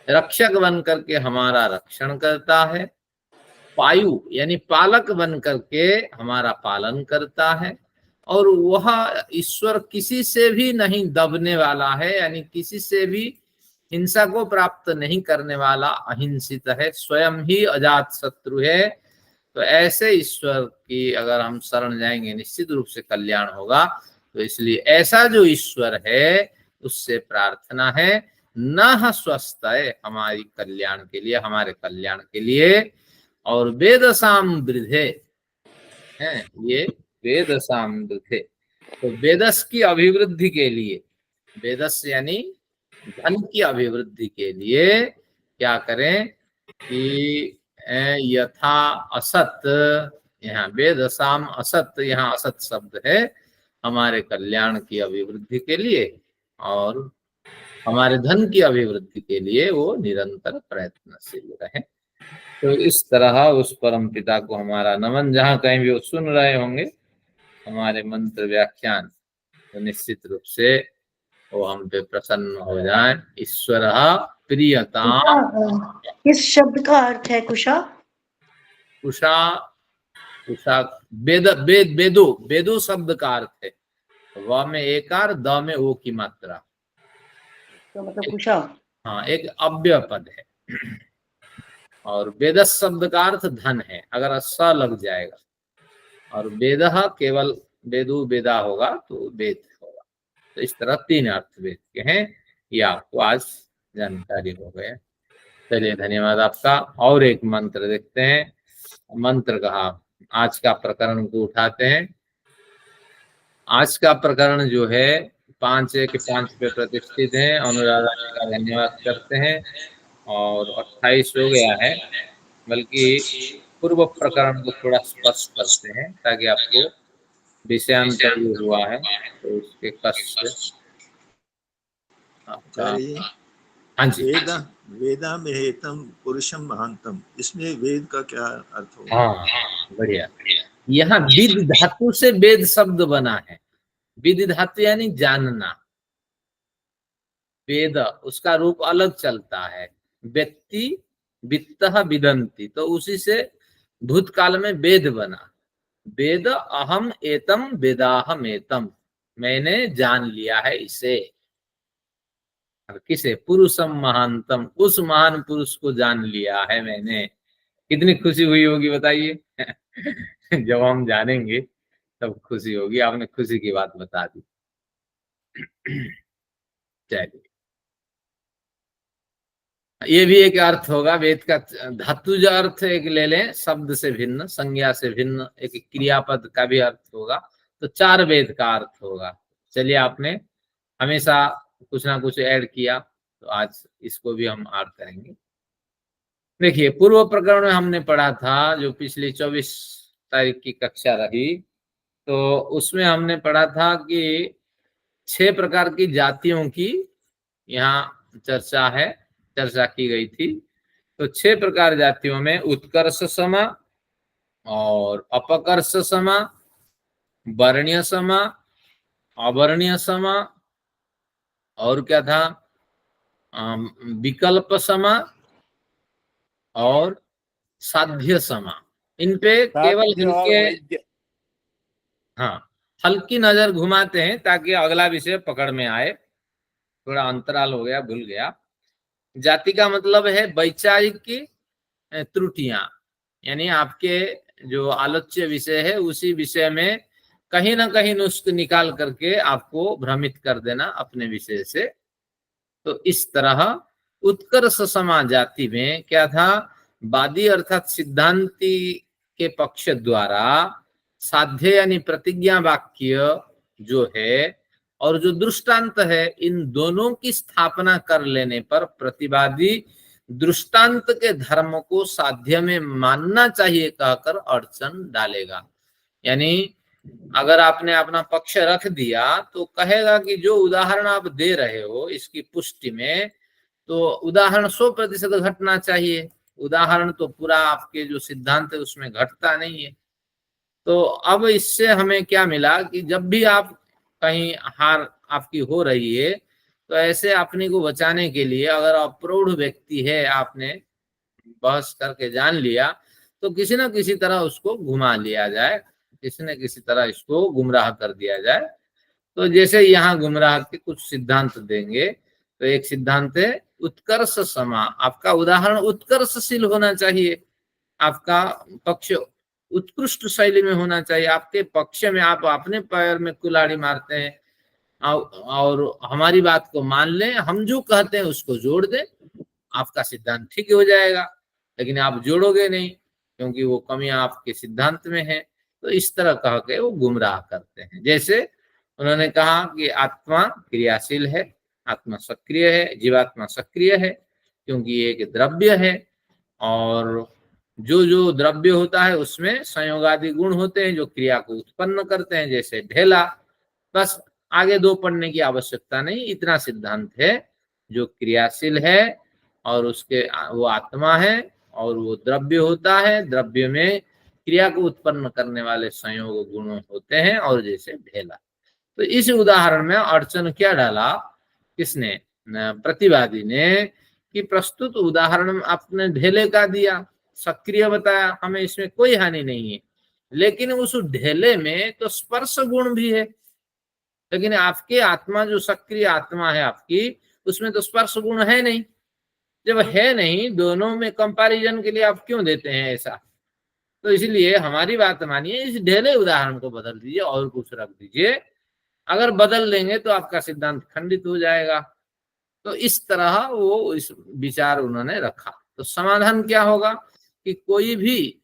रक्षक बन करके हमारा रक्षण करता है, पायु यानी पालक बन करके हमारा पालन करता है। और वह ईश्वर किसी से भी नहीं दबने वाला है, यानी किसी से भी हिंसा को प्राप्त नहीं करने वाला, अहिंसित है, स्वयं ही अजात शत्रु है। तो ऐसे ईश्वर की अगर हम शरण जाएंगे निश्चित रूप से कल्याण होगा। तो इसलिए ऐसा जो ईश्वर है उससे प्रार्थना है न स्वस्थय, हमारी कल्याण के लिए, हमारे कल्याण के लिए, और वेदसाम वृद्धे है, ये वेदसाम वृद्धे, तो वेदस की अभिवृद्धि के लिए, वेदस यानी धन की अभिवृद्धि के लिए क्या करें कि यथा असत, यहाँ वेदसाम असत, यहाँ असत शब्द है, हमारे कल्याण की अभिवृद्धि के लिए और हमारे धन की अभिवृद्धि के लिए वो निरंतर प्रयत्नशील रहे। तो इस तरह उस परम पिता को हमारा नमन। जहाँ कहीं भी वो सुन रहे होंगे हमारे मंत्र व्याख्यान, तो निश्चित रूप से वो हम पे प्रसन्न हो जाए। ईश्वर प्रियता, इस शब्द का अर्थ है कुशा? कुशा, कुशा वेद, वेद, वेदो, वेदो शब्द का अर्थ है, व में एकार, द में ओ की मात्रा, तो मतलब कुशा, हाँ, एक अव्यय पद है। और वेदस शब्द का अर्थ धन है, अगर स लग जाएगा, और वेदः केवल वेदु वेदा होगा तो वेद होगा। तो इस तरह 3 अर्थ वेद के हैं। ये आपको आज जानकारी हो गया। चलिए, धन्यवाद आपका। और एक मंत्र देखते हैं। मंत्र कहा, आज का प्रकरण को उठाते हैं। आज का प्रकरण जो है 5 पे प्रतिष्ठित है। अनुराधा जी का धन्यवाद करते हैं। और 28 हो गया है, बल्कि पूर्व प्रकरण को थोड़ा स्पष्ट करते हैं ताकि आपको विषयांतर हुआ है तो उसके कष्ट आपका। हाँ जी, वेदा में हेतम पुरुषम महानतम, इसमें वेद का क्या अर्थ होगा? हाँ, बढ़िया। यहाँ विद धातु से वेद शब्द बना है। विद धातु यानी जानना। वेद उसका रूप अलग चलता है, व्यक्ति वित्तः विदंती, तो उसी से भूतकाल में वेद बना। वेद अहम एतम वेदाहम एतम, मैंने जान लिया है इसे। किसे? पुरुषम महानतम, उस महान पुरुष को जान लिया है मैंने। कितनी खुशी हुई होगी बताइए। जब हम जानेंगे तब खुशी होगी। आपने खुशी की बात बता दी। चलिए, ये भी एक अर्थ होगा वेद का। धातु जो अर्थ एक ले लें, शब्द से भिन्न, संज्ञा से भिन्न, एक क्रियापद का भी अर्थ होगा, तो 4 वेद का अर्थ होगा। चलिए, आपने हमेशा कुछ ना कुछ ऐड किया, तो आज इसको भी हम ऐड करेंगे। देखिए, पूर्व प्रकरण में हमने पढ़ा था, जो पिछली 24 तारीख की कक्षा रही, तो उसमें हमने पढ़ा था कि 6 प्रकार की जातियों की यहाँ चर्चा की गई थी। तो 6 प्रकार जातियों में उत्कर्ष समा और अपकर्ष समा, वर्ण्य समा, अवर्ण्य समा, और क्या था, विकल्प समा और साध्य समा। इन पे केवल हल्की नजर घुमाते हैं ताकि अगला विषय पकड़ में आए। थोड़ा अंतराल हो गया, भूल गया। जाति का मतलब है वैचारिक की त्रुटियां, यानी आपके जो आलोच्य विषय है उसी विषय में कहीं ना कहीं नुस्ख निकाल करके आपको भ्रमित कर देना अपने विषय से। तो इस तरह उत्कर्ष समा जाति में क्या था, वादी अर्थात सिद्धांती के पक्ष द्वारा साध्य यानी प्रतिज्ञा वाक्य जो है और जो दृष्टांत है, इन दोनों की स्थापना कर लेने पर प्रतिवादी दृष्टांत के धर्म को साध्य में मानना चाहिए कहकर अड़चन डालेगा। यानी अगर आपने अपना पक्ष रख दिया तो कहेगा कि जो उदाहरण आप दे रहे हो इसकी पुष्टि में, तो उदाहरण 100% घटना चाहिए। उदाहरण तो पूरा आपके जो सिद्धांत है उसमें घटता नहीं है। तो अब इससे हमें क्या मिला कि जब भी आप कहीं हार आपकी हो रही है, तो ऐसे अपने को बचाने के लिए अगर अप्रौढ़ व्यक्ति है, आपने बहस करके जान लिया, तो किसी न किसी तरह उसको घुमा लिया जाए, किसी न किसी तरह इसको गुमराह कर दिया जाए। तो जैसे यहाँ गुमराह के कुछ सिद्धांत देंगे, तो एक सिद्धांत है उत्कर्ष समा। आपका उदाहरण उत्कर्षशील होना चाहिए, आपका पक्ष उत्कृष्ट शैली में होना चाहिए। आपके पक्ष में आप अपने पैर में कुल्हाड़ी मारते हैं और हमारी बात को मान लें, हम जो कहते हैं उसको जोड़ दें, आपका सिद्धांत ठीक हो जाएगा। लेकिन आप जोड़ोगे नहीं क्योंकि वो कमियां आपके सिद्धांत में है, तो इस तरह कह के वो गुमराह करते हैं। जैसे उन्होंने कहा कि आत्मा क्रियाशील है, आत्मा सक्रिय है, जीवात्मा सक्रिय है क्योंकि ये एक द्रव्य है, और जो जो द्रव्य होता है उसमें संयोगादि गुण होते हैं जो क्रिया को उत्पन्न करते हैं, जैसे ढेला। बस आगे दो पढ़ने की आवश्यकता नहीं, इतना सिद्धांत है। जो क्रियाशील है और उसके वो आत्मा है, और वो द्रव्य होता है, द्रव्य में क्रिया को उत्पन्न करने वाले संयोग गुण होते हैं, और जैसे ढेला। तो इस उदाहरण में अड़चन क्या डाला किसने, प्रतिवादी ने, कि प्रस्तुत उदाहरण में आपने ढेले का दिया, सक्रिय बताया, हमें इसमें कोई हानि नहीं है, लेकिन उस ढेले में तो स्पर्श गुण भी है। लेकिन आपके आत्मा जो सक्रिय आत्मा है आपकी, उसमें तो स्पर्श गुण है नहीं। जब है नहीं, दोनों में कंपैरिजन के लिए आप क्यों देते हैं ऐसा? तो इसलिए हमारी बात मानिए, इस ढेले उदाहरण को बदल दीजिए और कुछ रख दीजिए। अगर बदल देंगे तो आपका सिद्धांत खंडित हो जाएगा। तो इस तरह वो इस विचार उन्होंने रखा। तो समाधान क्या होगा कि कोई भी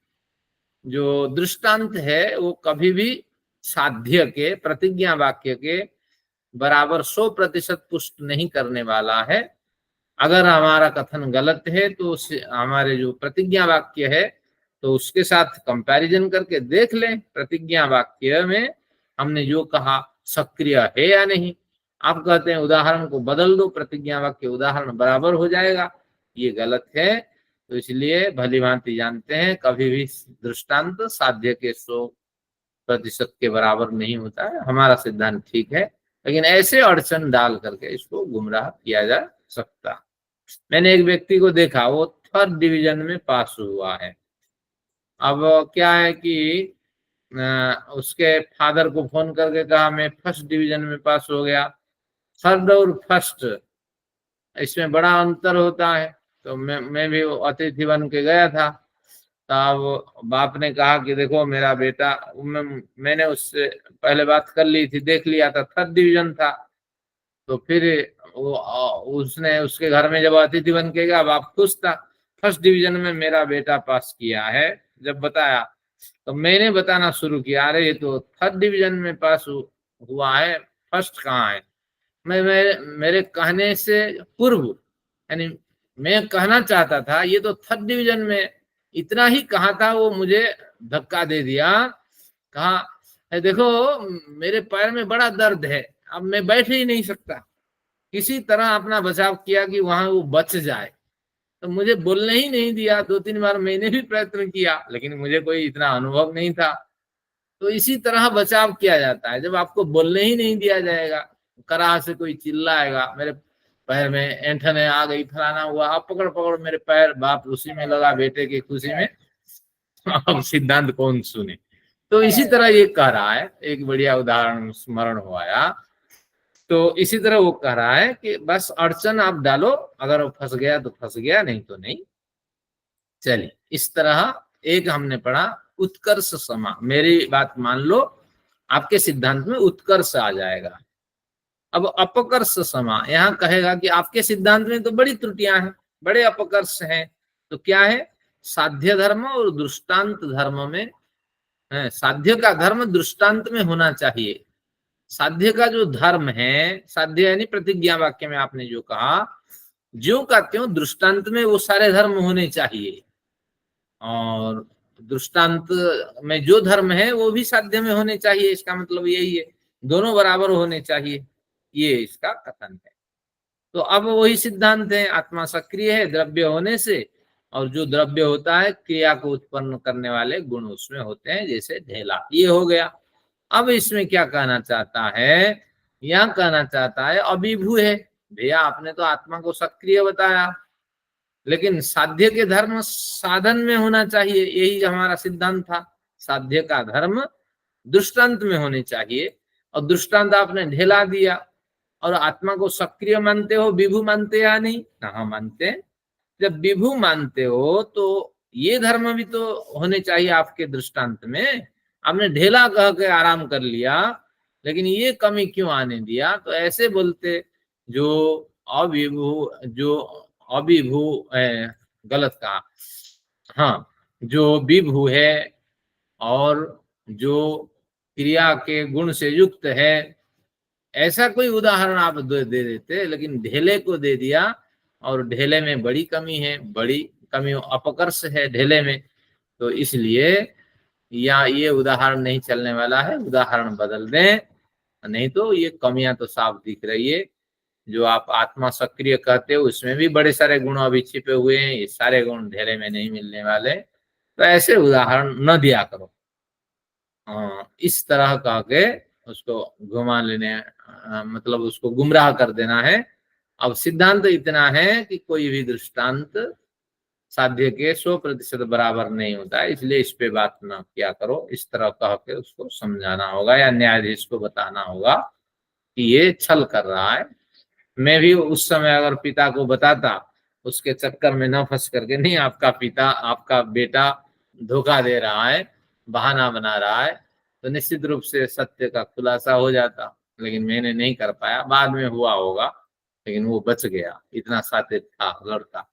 जो दृष्टांत है वो कभी भी साध्य के, प्रतिज्ञा वाक्य के बराबर 100% पुष्ट नहीं करने वाला है। अगर हमारा कथन गलत है तो हमारे जो प्रतिज्ञा वाक्य है तो उसके साथ कंपैरिजन करके देख लें, प्रतिज्ञा वाक्य में हमने जो कहा सक्रिय है या नहीं। आप कहते हैं उदाहरण को बदल दो, प्रतिज्ञा वाक्य उदाहरण बराबर हो जाएगा, ये गलत है। तो इसलिए भली भांति जानते हैं कभी भी दृष्टांत साध्य के 100% के बराबर नहीं होता है। हमारा सिद्धांत ठीक है, लेकिन ऐसे अड़चन डाल करके इसको गुमराह किया जा सकता। मैंने एक व्यक्ति को देखा, वो 3rd डिवीजन में पास हुआ है। अब क्या है कि उसके फादर को फोन करके कहा मैं 1st डिवीजन में पास हो गया। 3rd और 1st इसमें बड़ा अंतर होता है। तो मैं भी अतिथि बन के गया था। तब बाप ने कहा कि देखो मेरा बेटा, मैंने उससे पहले बात कर ली थी, देख लिया था, 3rd डिवीजन था। तो फिर उसने उसके घर में जब अतिथि बन के गया, बाप खुश था, 1st डिवीजन में मेरा बेटा पास किया है। जब बताया तो मैंने बताना शुरू किया, अरे ये तो 3rd डिवीजन में पास हुआ है, 1st कहाँ है? मेरे कहने से पूर्व, यानी मैं कहना चाहता था ये तो 3rd डिवीजन में, इतना ही कहा था, वो मुझे धक्का दे दिया। कहा देखो मेरे पैर में बड़ा दर्द है, अब मैं बैठ ही नहीं सकता। किसी तरह अपना बचाव किया कि वहां वो बच जाए। तो मुझे बोलने ही नहीं दिया। 2-3 बार मैंने भी प्रयत्न किया, लेकिन मुझे कोई इतना अनुभव नहीं था। तो इसी तरह बचाव किया जाता है। जब आपको बोलने ही नहीं दिया जाएगा, कराह से कोई चिल्लाएगा मेरे पैर में ऐंठने आ गई, फलाना हुआ, आप पकड़ पकड़ मेरे पैर, बाप उसी में लगा बेटे की खुशी में। अब सिद्धांत कौन सुने? तो इसी तरह ये कह रहा है, एक बढ़िया उदाहरण स्मरण हो आया। तो इसी तरह वो कह रहा है कि बस अड़चन आप डालो, अगर वो फंस गया तो फंस गया, नहीं तो नहीं। चलिए, इस तरह एक हमने पढ़ा उत्कर्ष समा। मेरी बात मान लो, आपके सिद्धांत में उत्कर्ष आ जाएगा। अब अपकर्ष समा यहाँ कहेगा कि आपके सिद्धांत में तो बड़ी त्रुटियां हैं, बड़े अपकर्ष हैं। तो क्या है? साध्य धर्म और दृष्टांत धर्म में है। साध्य का धर्म दृष्टांत में होना चाहिए। साध्य का जो धर्म है, साध्य यानी प्रतिज्ञा वाक्य में आपने जो कहा, ज्यों का त्यों दृष्टांत में वो सारे धर्म होने चाहिए। और दृष्टांत में जो धर्म है वो भी साध्य में होने चाहिए। इसका मतलब यही है, दोनों बराबर होने चाहिए, ये इसका कथन है। तो अब वही सिद्धांत है, आत्मा सक्रिय है द्रव्य होने से, और जो द्रव्य होता है क्रिया को उत्पन्न करने वाले गुण उसमें होते हैं, जैसे ढेला। ये हो गया। अब इसमें क्या कहना चाहता है? यहाँ कहना चाहता है अभिभू है। भैया आपने तो आत्मा को सक्रिय बताया, लेकिन साध्य के धर्म साधन में होना चाहिए, यही हमारा सिद्धांत था। साध्य का धर्म दृष्टांत में होने चाहिए, और दृष्टांत आपने ढेला दिया। और आत्मा को सक्रिय मानते हो, विभू मानते या नहीं? कहाँ मानते? जब विभू मानते हो तो ये धर्म भी तो होने चाहिए आपके दृष्टांत में। आपने ढेला कह के आराम कर लिया, लेकिन ये कमी क्यों आने दिया? तो ऐसे बोलते जो अभिभू गलत कहा, हाँ, जो विभू है और जो क्रिया के गुण से युक्त है, ऐसा कोई उदाहरण आप दे देते, लेकिन ढेले को दे दिया, और ढेले में बड़ी कमी है, बड़ी कमी अपकर्ष है ढेले में, तो इसलिए या ये उदाहरण नहीं चलने वाला है, उदाहरण बदल दें, नहीं तो ये कमियां तो साफ दिख रही है। जो आप आत्मा सक्रिय कहते हो उसमें भी बड़े सारे गुण अभी छिपे हुए हैं, ये सारे गुण ढेले में नहीं मिलने वाले, तो ऐसे उदाहरण न दिया करो। इस तरह कह के उसको घुमा लेने, मतलब उसको गुमराह कर देना है। अब सिद्धांत इतना है कि कोई भी दृष्टांत साध्य के 100% बराबर नहीं होता है, इसलिए इस पे बात ना किया करो। इस तरह कह के उसको समझाना होगा या न्यायाधीश को बताना होगा कि ये छल कर रहा है। मैं भी उस समय अगर पिता को बताता, उसके चक्कर में न फंस करके, नहीं आपका पिता, आपका बेटा धोखा दे रहा है, बहाना बना रहा है, तो निश्चित रूप से सत्य का खुलासा हो जाता। लेकिन मैंने नहीं कर पाया, बाद में हुआ होगा, लेकिन वो बच गया, इतना सात्विक था लड़का।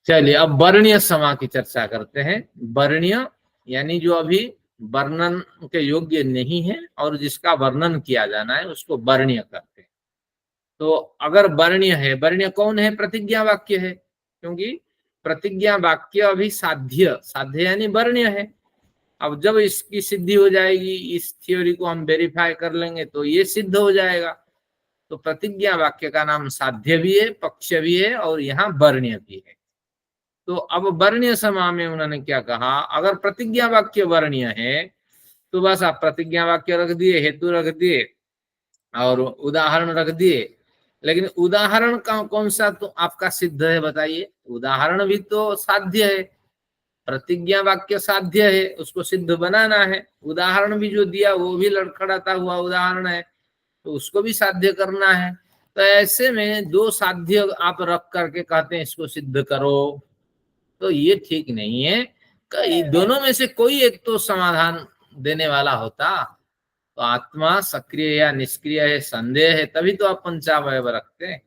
चलिए अब वर्णीय समा की चर्चा करते हैं। वर्णीय यानी जो अभी वर्णन के योग्य नहीं है और जिसका वर्णन किया जाना है उसको वर्णीय करते हैं। तो अगर वर्णीय है, वर्णीय कौन है? प्रतिज्ञा वाक्य है, क्योंकि प्रतिज्ञा वाक्य अभी साध्य, साध्य यानी वर्णीय है। अब जब इसकी सिद्धि हो जाएगी, इस थ्योरी को हम वेरीफाई कर लेंगे तो ये सिद्ध हो जाएगा। तो प्रतिज्ञा वाक्य का नाम साध्य भी है, पक्ष भी है और यहाँ वर्णीय भी है। तो अब वर्णीय समा में उन्होंने क्या कहा, अगर प्रतिज्ञा वाक्य वर्णीय है तो बस आप प्रतिज्ञा वाक्य रख दिए, हेतु रख दिए और उदाहरण रख दिए। लेकिन उदाहरण का कौन सा तो आपका सिद्ध है बताइए? उदाहरण भी तो साध्य है, प्रतिज्ञा वाक्य साध्य है, उसको सिद्ध बनाना है। उदाहरण भी जो दिया वो भी लड़खड़ाता हुआ उदाहरण है, तो उसको भी साध्य करना है। तो ऐसे में दो साध्य आप रख करके कहते हैं इसको सिद्ध करो, तो ये ठीक नहीं है। दोनों में से कोई एक तो समाधान देने वाला होता, तो आत्मा सक्रिय या निष्क्रिय है संदेह है, तभी तो आप पंचावयव रखते हैं।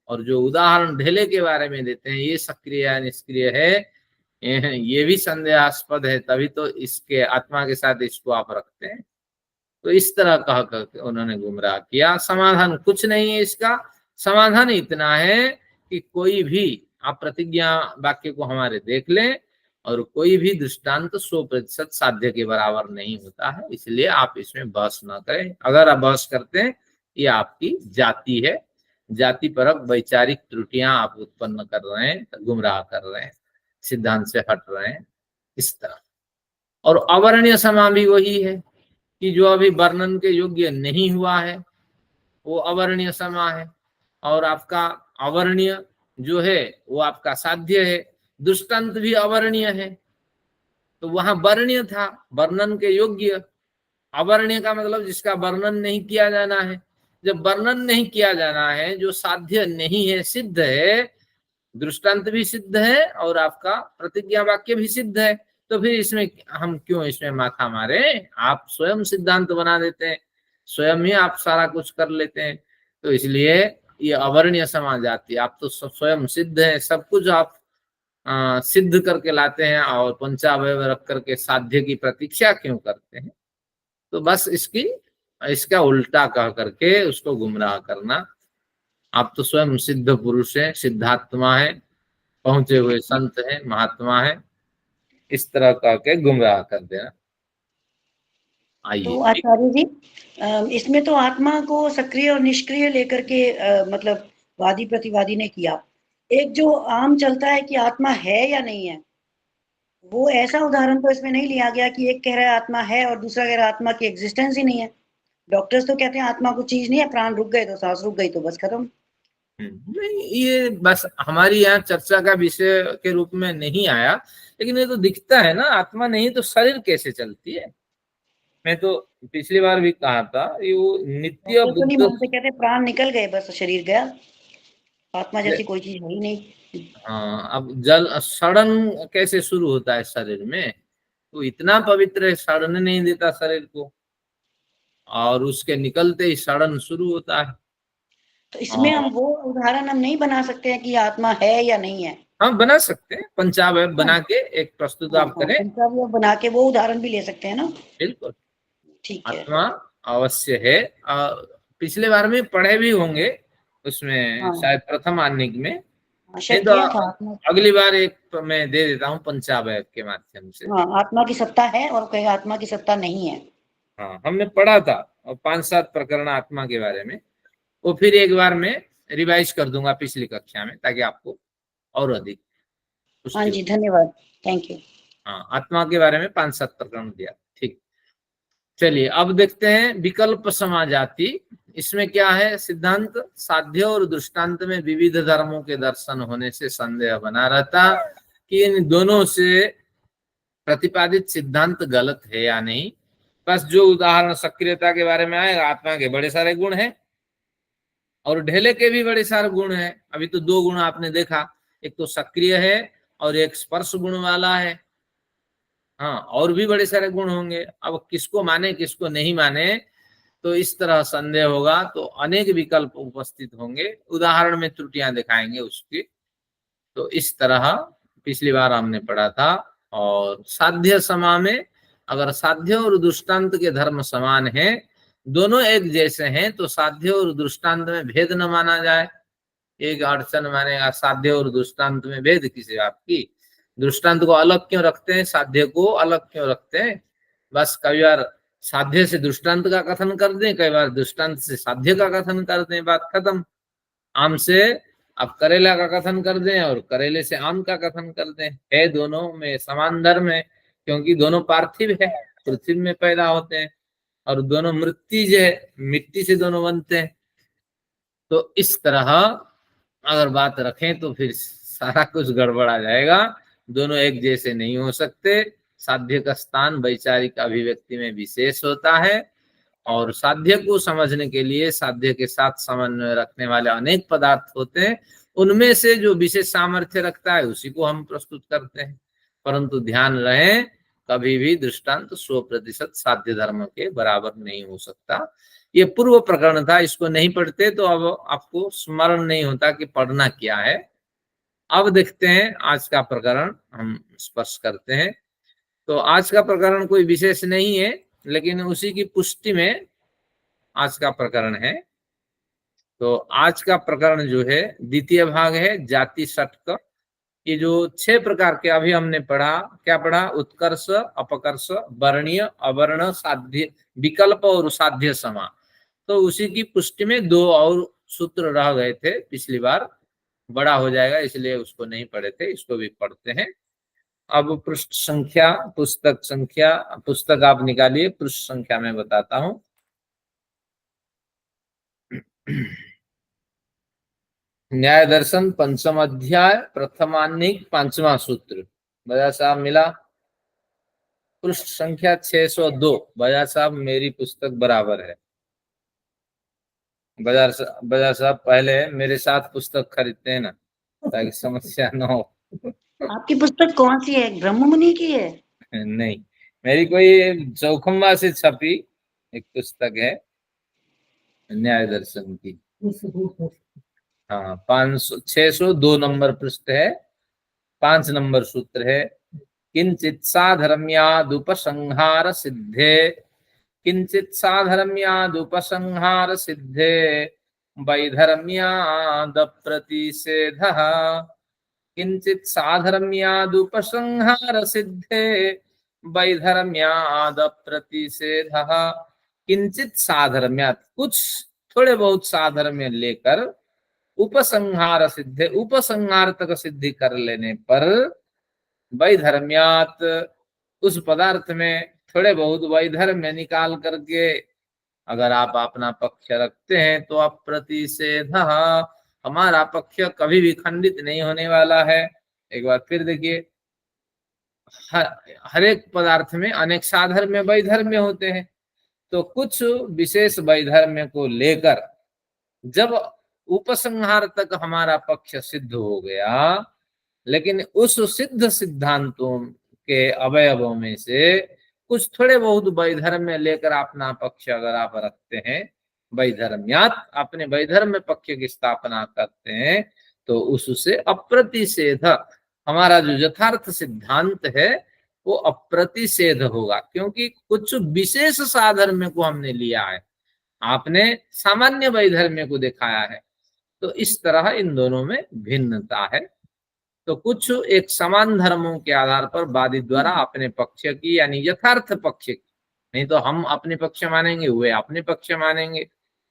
और जो उदाहरण ढेले के बारे में देते हैं, ये सक्रिय या निष्क्रिय है, ये भी संदेहास्पद है, तभी तो इसके आत्मा के साथ इसको आप रखते हैं। तो इस तरह कह करके उन्होंने गुमराह किया। समाधान कुछ नहीं है इसका, समाधान इतना है कि कोई भी आप प्रतिज्ञा वाक्य को हमारे देख लें और कोई भी दृष्टांत 100% साध्य के बराबर नहीं होता है, इसलिए आप इसमें बहस न करें। अगर आप बहस करते हैं, ये आपकी जाति है, जाति परक वैचारिक त्रुटियां आप उत्पन्न कर रहे हैं, गुमराह कर रहे हैं, सिद्धांत से हट रहे हैं, इस तरह। और अवर्णीय समा भी वही है कि जो अभी वर्णन के योग्य नहीं हुआ है वो अवर्णीय समा है, और आपका अवर्णीय जो है वो आपका साध्य है। दृष्टांत भी अवर्णीय है, तो वहां वर्णीय था, वर्णन के योग्य। अवर्णीय का मतलब जिसका वर्णन नहीं किया जाना है। जब वर्णन नहीं किया जाना है, जो साध्य नहीं है, सिद्ध है, दृष्टांत भी सिद्ध है और आपका प्रतिज्ञा वाक्य भी सिद्ध है, तो फिर इसमें हम क्यों इसमें माथा मारे? आप स्वयं सिद्धांत बना देते हैं, स्वयं ही आप सारा कुछ कर लेते हैं। तो इसलिए ये अवर्णीय समा जाति, आप तो स्वयं सिद्ध है, सब कुछ आप सिद्ध करके लाते हैं, और पंचावयव रख करके साध्य की प्रतीक्षा क्यों करते हैं? तो बस इसका उल्टा कह करके उसको गुमराह करना। आप तो स्वयं सिद्ध पुरुष हैं, सिद्धात्मा है, पहुंचे हुए संत हैं, महात्मा है, इस तरह कह के गुमराह कर देना। आइए तो आचार्य जी, इसमें तो आत्मा को सक्रिय और निष्क्रिय लेकर के मतलब वादी प्रतिवादी ने किया। एक जो आम चलता है कि आत्मा है या नहीं है, वो ऐसा उदाहरण तो इसमें नहीं लिया गया कि एक कह रहा है आत्मा है और दूसरा कह रहा है आत्मा की एग्जिस्टेंस ही नहीं है। डॉक्टर्स तो कहते हैं आत्मा को चीज नहीं है, प्राण रुक गए तो सांस रुक गई तो बस खत्म। नहीं, ये बस हमारी यहाँ चर्चा का विषय के रूप में नहीं आया, लेकिन ये तो दिखता है ना, आत्मा नहीं तो शरीर कैसे चलती है। मैं तो पिछली बार भी कहा था, ये वो नित्य तो नहीं मानते, कहते प्राण निकल गए बस शरीर गया, आत्मा जैसी कोई चीज है ही नहीं। हाँ, अब जल सड़न कैसे शुरू होता है शरीर में? तो इतना पवित्र है, सड़ने नहीं देता शरीर को। और उसके निकलते ही सड़न शुरू होता है। तो इसमें हम वो उदाहरण हम नहीं बना सकते हैं कि आत्मा है या नहीं है? हम बना सकते हैं, पंचावय बना के एक प्रस्तुत आप करें। पंचावय बना के वो उदाहरण भी ले सकते हैं ना? बिल्कुल, ठीक है। आत्मा अवश्य है। पिछले बार में पढ़े भी होंगे उसमें, शायद प्रथम आनिक में। शायद तो किया था आत्मा। अगली बार एक मैं दे देता हूँ पंचावय के माध्यम से। हाँ, आत्मा की सत्ता है और कहीं आत्मा की सत्ता नहीं है। हाँ, हमने पढ़ा था 5-7 प्रकरण आत्मा के बारे में, वो फिर एक बार मैं रिवाइज कर दूंगा पिछली कक्षा में, ताकि आपको और अधिक। हाँ जी, धन्यवाद, थैंक यू। हाँ, आत्मा के बारे में 5-7 प्रकरण दिया। ठीक, चलिए अब देखते हैं विकल्प समाजाति। इसमें क्या है सिद्धांत? साध्य और दृष्टांत में विविध धर्मों के दर्शन होने से संदेह बना रहता कि इन दोनों से प्रतिपादित सिद्धांत गलत है या नहीं। बस जो उदाहरण सक्रियता के बारे में आएगा, आत्मा के बड़े सारे गुण हैं और ढेले के भी बड़े सारे गुण हैं। अभी तो 2 गुण आपने देखा, एक तो सक्रिय है और एक स्पर्श गुण वाला है। हाँ, और भी बड़े सारे गुण होंगे। अब किसको माने किसको नहीं माने, तो इस तरह संदेह होगा, तो अनेक विकल्प उपस्थित होंगे। उदाहरण में त्रुटियां दिखाएंगे उसकी। तो इस तरह पिछली बार हमने पढ़ा था। और साध्य समा में अगर साध्य और दृष्टांत के धर्म समान हैं, दोनों एक जैसे हैं, तो साध्य और दृष्टांत में भेद न माना जाए। एक अड़चन मानेगा, साध्य और दृष्टांत में भेद किसी बात की? दृष्टांत को अलग क्यों रखते हैं, साध्य को अलग क्यों रखते हैं? बस कई बार साध्य से दृष्टांत का कथन कर दें, कई बार दृष्टांत से साध्य का कथन कर दें, बात खत्म। आम से आप करेला का कथन कर दें और करेले से आम का कथन कर दें, है दोनों में समान धर्म है, क्योंकि दोनों पार्थिव है, पृथ्वी में पैदा होते हैं, और दोनों मृत्युज है, मिट्टी से दोनों बनते हैं। तो इस तरह अगर बात रखें तो फिर सारा कुछ गड़बड़ा जाएगा। दोनों एक जैसे नहीं हो सकते। साध्य का स्थान वैचारिक अभिव्यक्ति में विशेष होता है, और साध्य को समझने के लिए साध्य के साथ समन्वय रखने वाले अनेक पदार्थ होते हैं। उनमें से जो विशेष सामर्थ्य रखता है उसी को हम प्रस्तुत करते हैं। परंतु ध्यान रहे, कभी भी दृष्टांत 100% साध्य धर्म के बराबर नहीं हो सकता। ये पूर्व प्रकरण था, इसको नहीं पढ़ते तो अब आपको स्मरण नहीं होता कि पढ़ना क्या है। अब देखते हैं आज का प्रकरण हम स्पर्श करते हैं। तो आज का प्रकरण कोई विशेष नहीं है, लेकिन उसी की पुष्टि में आज का प्रकरण है। तो आज का प्रकरण जो है द्वितीय भाग है, जाति षटक। ये जो 6 प्रकार के अभी हमने पढ़ा, क्या पढ़ा? उत्कर्ष, अपकर्ष, वर्णीय, अवर्ण, साध्य, विकल्प और साध्य समा। तो उसी की पुष्टि में 2 और सूत्र रह गए थे पिछली बार, बड़ा हो जाएगा इसलिए उसको नहीं पढ़े थे, इसको भी पढ़ते हैं। अब पृष्ठ संख्या, पुस्तक आप निकालिए, पृष्ठ संख्या में बताता हूं। न्याय दर्शन 5म अध्याय, प्रथमानिक 5वां सूत्र। बजाज साहब मिला? पृष्ठ संख्या 602। बजाज साहब मेरी पुस्तक बराबर है। बजाज साहब पहले मेरे साथ पुस्तक खरीदते हैं ना, ताकि समस्या न हो। आपकी पुस्तक कौन सी है? ब्रह्ममुनि की है? नहीं, मेरी कोई चौखम्बा से छपी एक पुस्तक है न्याय दर्शन की। हाँ, 602 नंबर पृष्ठ है, 5 नंबर सूत्र है। किंचित साधर्म्यादुपसंहार सिद्धे, किंचित साधर्म्यादुपसंहार सिद्धे, वैधर्म्याद प्रतिषेधः। किंचित साधर्म्यादुपसंहार सिद्धे, वैधर्म्याद प्रतिषेधः। किंचित साधर्म्याद, कुछ थोड़े बहुत साधर्म्य लेकर, उपसंहार सिद्धे, उपसंहार तक सिद्धि कर लेने पर, वैधर्म्यात, उस पदार्थ में थोड़े बहुत वैधर्म्य निकाल करके अगर आप अपना पक्ष रखते हैं तो आप प्रतिषेधः, हमारा पक्ष कभी भी खंडित नहीं होने वाला है। एक बार फिर देखिए, हर एक पदार्थ में अनेक साधर्म्य वैधर्म्य होते हैं। तो कुछ विशेष वैधर्म्य को लेकर जब उपसंहार तक हमारा पक्ष सिद्ध हो गया, लेकिन उस सिद्ध सिद्धांतों के अवयवों में से कुछ थोड़े बहुत वैधर्म्य लेकर अपना पक्ष अगर आप रखते हैं, वैधर्म्यात अपने वैधर्म्य पक्ष की स्थापना करते हैं, तो उससे अप्रतिषेध, हमारा जो यथार्थ सिद्धांत है वो अप्रतिषेध होगा, क्योंकि कुछ विशेष साधर्म्य को हमने लिया है, आपने सामान्य वैधर्म्य को दिखाया है। तो इस तरह इन दोनों में भिन्नता है। तो कुछ एक समान धर्मों के आधार पर वादी द्वारा अपने पक्ष की, यानी यथार्थ पक्ष की, नहीं तो हम अपने पक्ष मानेंगे, वे अपने पक्ष मानेंगे।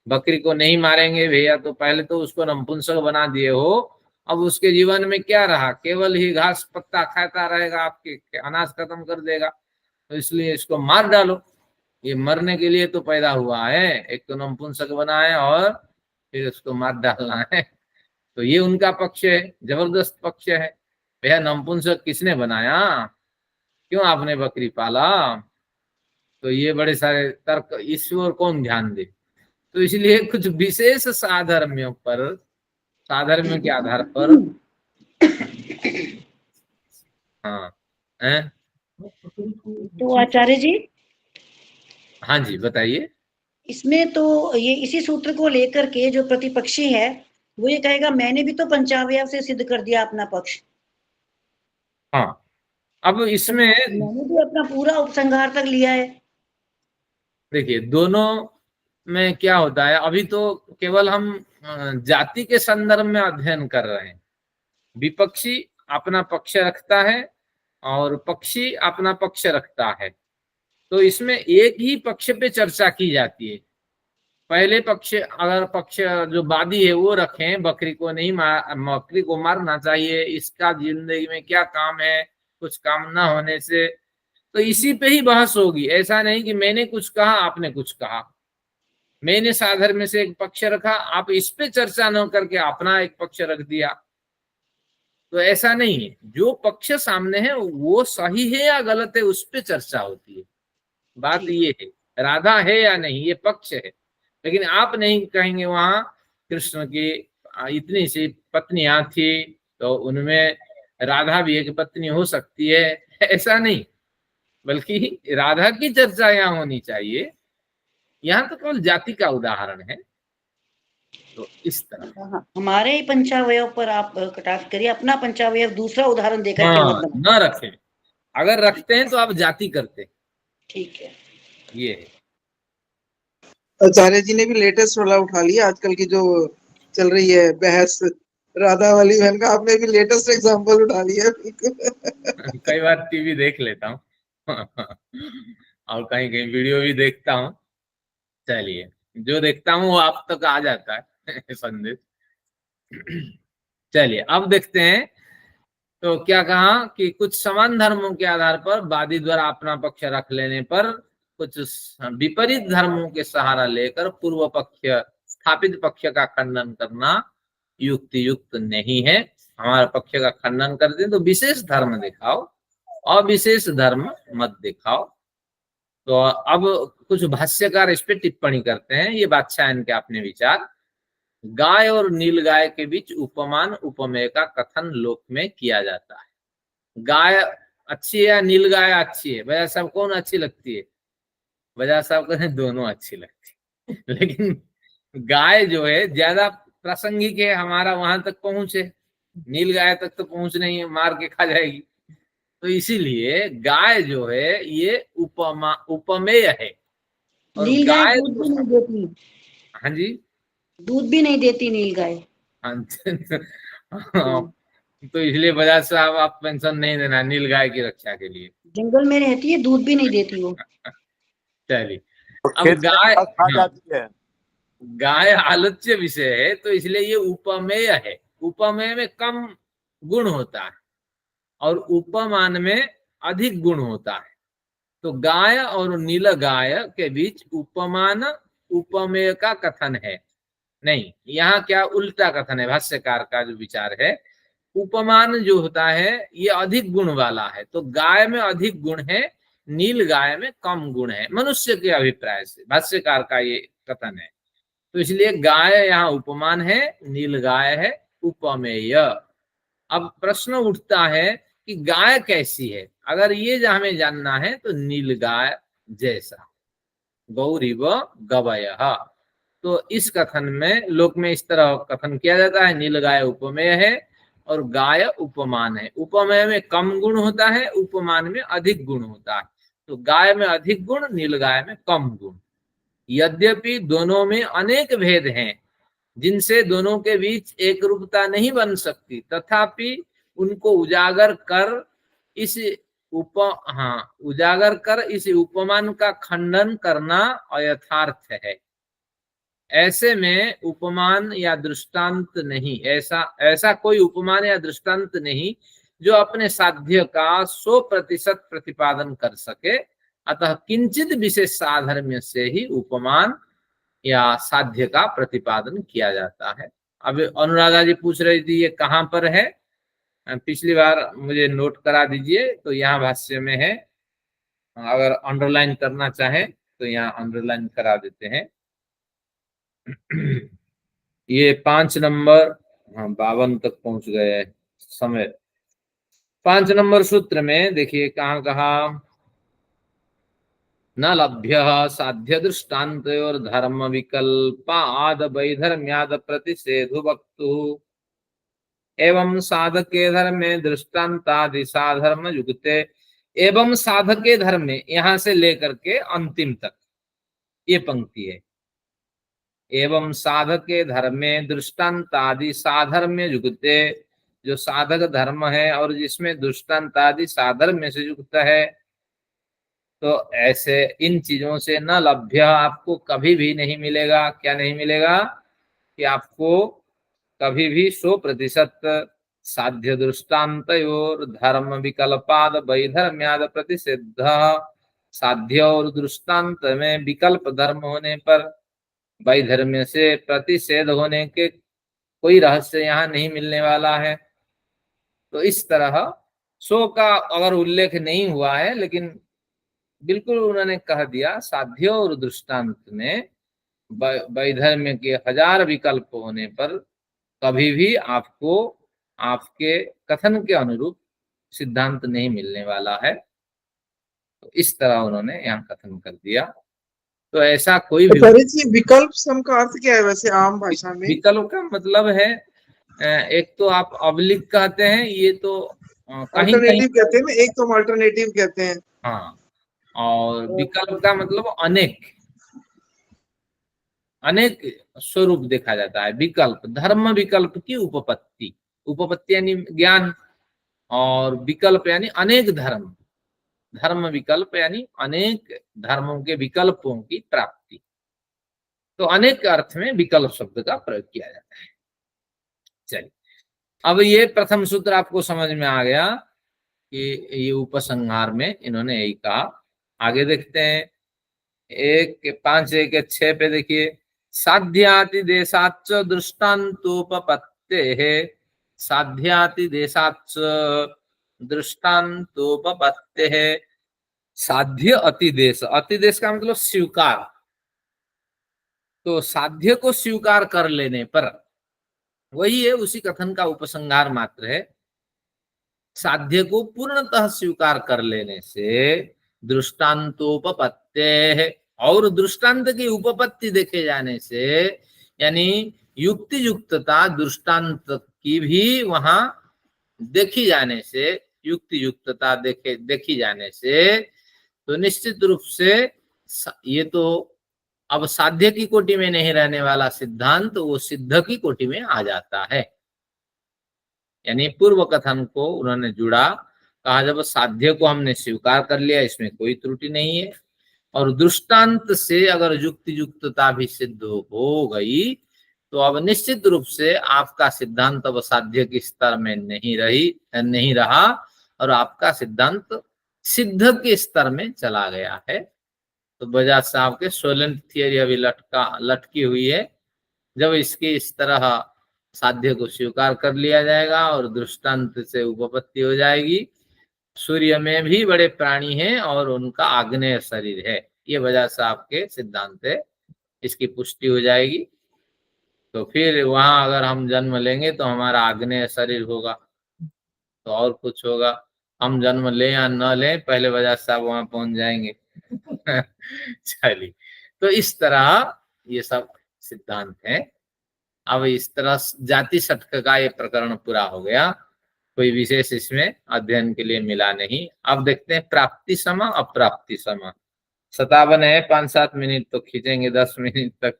बकरी को नहीं मारेंगे भैया, तो पहले तो उसको नपुंसक बना दिए हो, अब उसके जीवन में क्या रहा, केवल ही घास पत्ता खाता रहेगा, आपके अनाज खत्म कर देगा, तो इसलिए इसको मार डालो। ये मरने के लिए तो पैदा हुआ है, एक तो नपुंसक बनाए और फिर उसको मार डालना है। तो ये उनका पक्ष है, जबरदस्त पक्ष है। भैया नपुंसक किसने बनाया, क्यों आपने बकरी पाला, तो ये बड़े सारे तर्क, इस ओर कौन ध्यान दे। तो इसलिए कुछ विशेष साधर्म्यों पर, साधर्म्यों के आधार पर, हाँ है? तो आचार्य जी, हाँ जी बताइए। इसमें तो ये इसी सूत्र को लेकर के जो प्रतिपक्षी है वो ये कहेगा मैंने भी तो पंचावयव से सिद्ध कर दिया अपना पक्ष। हाँ, अब इसमें मैंने भी अपना पूरा उपसंहार तक लिया है। देखिए दोनों में क्या होता है, अभी तो केवल हम जाति के संदर्भ में अध्ययन कर रहे हैं। विपक्षी अपना पक्ष रखता है और पक्षी अपना पक्ष रखता है, तो इसमें एक ही पक्ष पे चर्चा की जाती है। पहले पक्ष, अगर पक्ष जो वादी है वो रखें बकरी को नहीं बकरी को मारना चाहिए, इसका जिंदगी में क्या काम है, कुछ काम ना होने से, तो इसी पे ही बहस होगी। ऐसा नहीं कि मैंने कुछ कहा आपने कुछ कहा, मैंने साधर्म में से एक पक्ष रखा, आप इस पे चर्चा न करके अपना एक पक्ष रख दिया, तो ऐसा नहीं है। जो पक्ष सामने है वो सही है या गलत है उस पे चर्चा होती है। बात ये है राधा है या नहीं, ये पक्ष है, लेकिन आप नहीं कहेंगे वहां कृष्ण की इतनी सी पत्नियां थी तो उनमें राधा भी एक पत्नी हो सकती है, ऐसा नहीं, बल्कि राधा की चर्चा यहाँ होनी चाहिए। यहाँ तो केवल जाति का उदाहरण है। तो इस तरह हमारे ही पंचावयव पर आप कटाक्ष करिए, अपना पंचावयव दूसरा उदाहरण देकर के मत बनाइए। न रखें, अगर रखते हैं तो आप जाति करते हैं। ठीक है, ये है। आचार्य जी ने भी लेटेस्ट वाला उठा लिया, आजकल की जो चल रही है बहस राधा वाली बहन का, आपने भी लेटेस्ट एग्जांपल उठा लिया। कई बार टीवी देख लेता हूँ और कहीं कहीं वीडियो भी देखता हूँ। चलिए, जो देखता हूँ वो आप तक आ जाता है संदेश। चलिए अब देखते हैं। तो क्या कहा कि कुछ समान धर्मों के आधार पर वादी द्वारा अपना पक्ष रख लेने पर कुछ विपरीत धर्मों के सहारा लेकर पूर्व पक्ष स्थापित पक्ष का खंडन करना युक्ति युक्त नहीं है। हमारा पक्ष का खंडन कर दें तो विशेष धर्म दिखाओ, अविशेष धर्म मत दिखाओ। तो अब कुछ भाष्यकार इस पे टिप्पणी करते हैं, ये बादशाह के अपने विचार। गाय और नील गाय के बीच उपमान उपमेय का कथन लोक में किया जाता है। गाय अच्छी है या नील गाय अच्छी है, बजा साहब कौन अच्छी लगती है? बजा साहब कहते हैं दोनों अच्छी लगती है, लेकिन गाय जो है ज्यादा प्रासंगिक है, हमारा वहां तक पहुंचे, नील गाय तक तो पहुंच नहीं है, मार के खा जाएगी। तो इसीलिए गाय जो है ये उपमा उपमेय है। और नील गाय दूध भी नहीं देती। हाँ जी, दूध भी नहीं देती नील गाय। तो इसलिए बजाज साहब आप पेंशन नहीं देना नील गाय की रक्षा के लिए। जंगल में रहती है, दूध भी नहीं देती वो। चलिए, अब गाय जाती है, गाय आलोच्य विषय है, तो इसलिए ये उपमेय है। उपमेय में कम गुण होता है और उपमान में अधिक गुण होता है। तो गाय और नील गाय के बीच उपमान उपमेय का कथन है नहीं, यहाँ क्या उल्टा कथन है। भाष्यकार का जो विचार है, उपमान जो होता है ये अधिक गुण वाला है, तो गाय में अधिक गुण है, नील गाय में कम गुण है, मनुष्य के अभिप्राय से भाष्यकार का ये कथन है। तो इसलिए गाय यहाँ उपमान है, नील गाय है उपमेय। अब प्रश्न उठता है कि गाय कैसी है? अगर ये हमें जानना है तो नीलगाय जैसा, गौरीव गवयः। तो इस कथन में लोक में इस तरह कथन किया जाता है, नीलगाय उपमेय है और गाय उपमान है। उपमेय में कम गुण होता है, उपमान में अधिक गुण होता है। तो गाय में अधिक गुण, नीलगाय में कम गुण। यद्यपि दोनों में अनेक भेद हैं जिनसे दोनों के बीच एक रूपता नहीं बन सकती, तथापि उनको उजागर कर इस उपमान का खंडन करना अयथार्थ है। ऐसे में उपमान या दृष्टांत नहीं, ऐसा कोई उपमान या दृष्टांत नहीं जो अपने साध्य का 100% प्रतिपादन कर सके। अतः किंचित विशेष साधर्म्य से ही उपमान या साध्य का प्रतिपादन किया जाता है। अब अनुराधा जी पूछ रही थी ये कहाँ पर है, पिछली बार मुझे नोट करा दीजिए। तो यहाँ भाष्य में है, अगर अंडरलाइन करना चाहे तो यहाँ अंडरलाइन करा देते हैं। ये 5 नंबर, हाँ 52 तक पहुंच गए हैं समय। 5 नंबर सूत्र में देखिए कहाँ कहा, न लभ्य साध्य दृष्टान्त और धर्म विकल्पाद वैधर्म्याद प्रतिषेधु वक्तु एवं साधके धर्मे दृष्टान्तादि साधर्म युक्ते। एवं साधके धर्मे, यहां से लेकर के अंतिम तक ये पंक्ति है। एवं साधके धर्मे दृष्टान्तादि साधर्म्य युक्ते, जो साधक धर्म है और जिसमें दृष्टान्तादि साधर्म्य से युक्त है। तो ऐसे इन चीजों से न लभ्य, आपको कभी भी नहीं मिलेगा। क्या नहीं मिलेगा? कि आपको कभी भी 100% साध्य दृष्टान्त और धर्म विकल्पाद वैधर्म्याद प्रतिषिद्ध, साध्य और दृष्टांत में विकल्प धर्म होने पर वैधर्म्य से प्रतिषेध होने के कोई रहस्य यहाँ नहीं मिलने वाला है। तो इस तरह 100 का अगर उल्लेख नहीं हुआ है, लेकिन बिल्कुल उन्होंने कह दिया साध्य और दृष्टांत में वैधर्म्य के 1000 विकल्प होने पर कभी भी आपको आपके कथन के अनुरूप सिद्धांत नहीं मिलने वाला है। तो इस तरह उन्होंने यहाँ कथन कर दिया। तो ऐसा कोई भी विकल्प सम का अर्थ क्या है वैसे आम भाषा में? विकल्प का मतलब है, एक तो आप अवलिक कहते हैं, ये तो कहीं कहीं कहते हैं ना, एक तो अल्टरनेटिव कहते हैं। हाँ, और विकल्प का मतलब अनेक स्वरूप देखा जाता है। विकल्प, धर्म विकल्प की उपपत्ति, उपपत्ति यानी ज्ञान, और विकल्प यानी अनेक धर्म, धर्म विकल्प यानी अनेक धर्मों के विकल्पों की प्राप्ति। तो अनेक अर्थ में विकल्प शब्द का प्रयोग किया जाता है। चलिए, अब ये प्रथम सूत्र आपको समझ में आ गया कि ये उपसंहार में इन्होंने यही कहा। आगे देखते हैं 5:1-6 पे देखिए, साध्याति देशाच्च दृष्टान्तोपपत्ते है, साध्याति देशाच्च दृष्टान्तोपपत्ते है। साध्य अतिदेश, अतिदेश का मतलब स्वीकार। तो साध्य को स्वीकार कर लेने पर, वही है उसी कथन का उपसंहार मात्र है। साध्य को पूर्णतः स्वीकार कर लेने से दृष्टान्तोपपत्ते है, और दृष्टांत की उपपत्ति देखे जाने से, यानी युक्ति युक्तता दृष्टांत की भी वहां देखी जाने से, युक्ति युक्तता देखी जाने से, तो निश्चित रूप से ये तो अब साध्य की कोटि में नहीं रहने वाला सिद्धांत, वो सिद्ध की कोटि में आ जाता है। यानी पूर्व कथन को उन्होंने जुड़ा, कहा जब साध्य को हमने स्वीकार कर लिया, इसमें कोई त्रुटि नहीं है, और दृष्टांत से अगर युक्ति युक्तता भी सिद्ध हो गई, तो अब निश्चित रूप से आपका सिद्धांत अब साध्य के स्तर में नहीं रहा, और आपका सिद्धांत सिद्ध के स्तर में चला गया है। तो बजाज साहब के सोलेंट थियरी अभी लटकी हुई है। जब इसकी इस तरह साध्य को स्वीकार कर लिया जाएगा और दृष्टांत से उपपत्ति हो जाएगी, सूर्य में भी बड़े प्राणी हैं और उनका आग्नेय शरीर है, ये बजाज साहब के सिद्धांत है, इसकी पुष्टि हो जाएगी। तो फिर वहां अगर हम जन्म लेंगे तो हमारा आग्नेय शरीर होगा, तो और कुछ होगा। हम जन्म ले या न ले, पहले बजाज साहब वहां पहुंच जाएंगे। चलिए, तो इस तरह ये सब सिद्धांत है। अब इस तरह जाति षटक का ये प्रकरण पूरा हो गया, कोई विशेष इसमें अध्ययन के लिए मिला नहीं। अब देखते हैं प्राप्ति समा अप्राप्ति समा। 57 है, 5-7 मिनट तो खींचेंगे, 10 मिनट तक।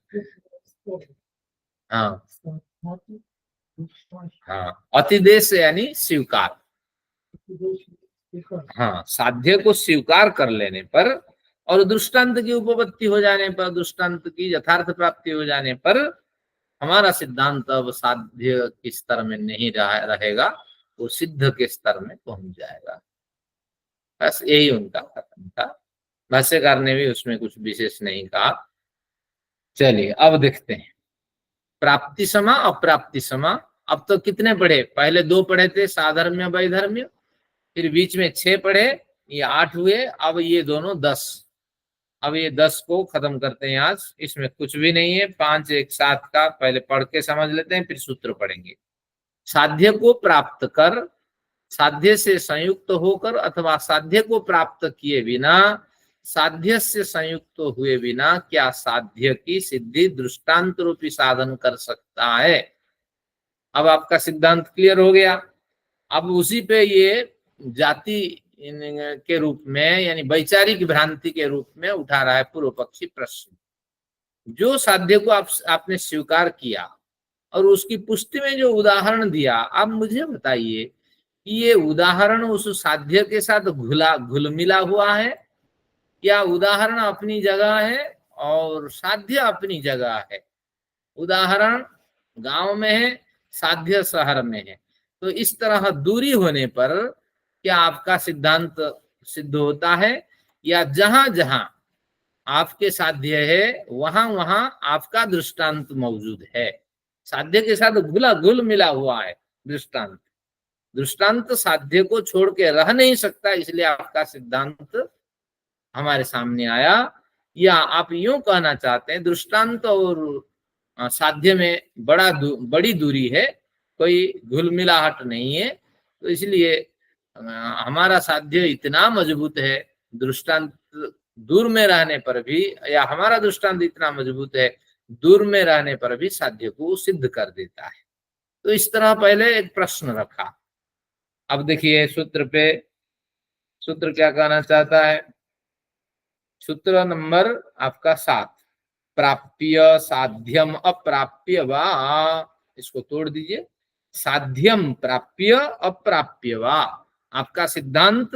हाँ हाँ, अतिदेश यानी स्वीकार। हाँ, साध्य को स्वीकार कर लेने पर और दृष्टांत की उपपत्ति हो जाने पर, दृष्टांत की यथार्थ प्राप्ति हो जाने पर हमारा सिद्धांत अब साध्य के स्तर में नहीं रहेगा, वो सिद्ध के स्तर में पहुंच जाएगा। बस यही उनका कथन था। भाष्यकार ने भी उसमें कुछ विशेष नहीं कहा। चलिए अब देखते हैं प्राप्ति समा अप्राप्ति समा। अब तो कितने पढ़े? पहले 2 पढ़े थे, साधर्म्य वैधर्म्य, फिर बीच में 6 पढ़े, ये 8 हुए। अब ये दोनों 10। अब ये 10 को खत्म करते हैं आज। इसमें कुछ भी नहीं है, 5 एक साथ का पहले पढ़ के समझ लेते हैं, फिर सूत्र पढ़ेंगे। साध्य को प्राप्त कर, साध्य से संयुक्त होकर अथवा साध्य को प्राप्त किए बिना, साध्य से संयुक्त हुए बिना क्या साध्य की सिद्धि दृष्टांत रूपी साधन कर सकता है? अब आपका सिद्धांत क्लियर हो गया। अब उसी पे ये जाति के रूप में यानी वैचारिक भ्रांति के रूप में उठा रहा है पूर्व पक्षी प्रश्न। जो साध्य को आपने स्वीकार किया और उसकी पुष्टि में जो उदाहरण दिया, आप मुझे बताइए कि ये उदाहरण उस साध्य के साथ घुल मिला हुआ है या उदाहरण अपनी जगह है और साध्य अपनी जगह है? उदाहरण गांव में है, साध्य शहर में है। तो इस तरह दूरी होने पर क्या आपका सिद्धांत सिद्ध होता है, या जहां जहां आपके साध्य है वहां वहां आपका दृष्टांत मौजूद है? साध्य के साथ घुल मिला हुआ है दृष्टांत। दृष्टांत साध्य को छोड़ के रह नहीं सकता, इसलिए आपका सिद्धांत हमारे सामने आया। या आप यूं कहना चाहते हैं दृष्टांत और साध्य में बड़ी दूरी है, कोई घुल मिलाहट नहीं है, तो इसलिए हमारा साध्य इतना मजबूत है, दृष्टांत दूर में रहने पर भी, या हमारा दृष्टांत इतना मजबूत है दूर में रहने पर भी साध्य को सिद्ध कर देता है। तो इस तरह पहले एक प्रश्न रखा। अब देखिए सूत्र पे, सूत्र क्या कहना चाहता है? सूत्र नंबर आपका 7, प्राप्य साध्यम अप्राप्य वा। इसको तोड़ दीजिए, साध्यम प्राप्य अप्राप्य वा। आपका सिद्धांत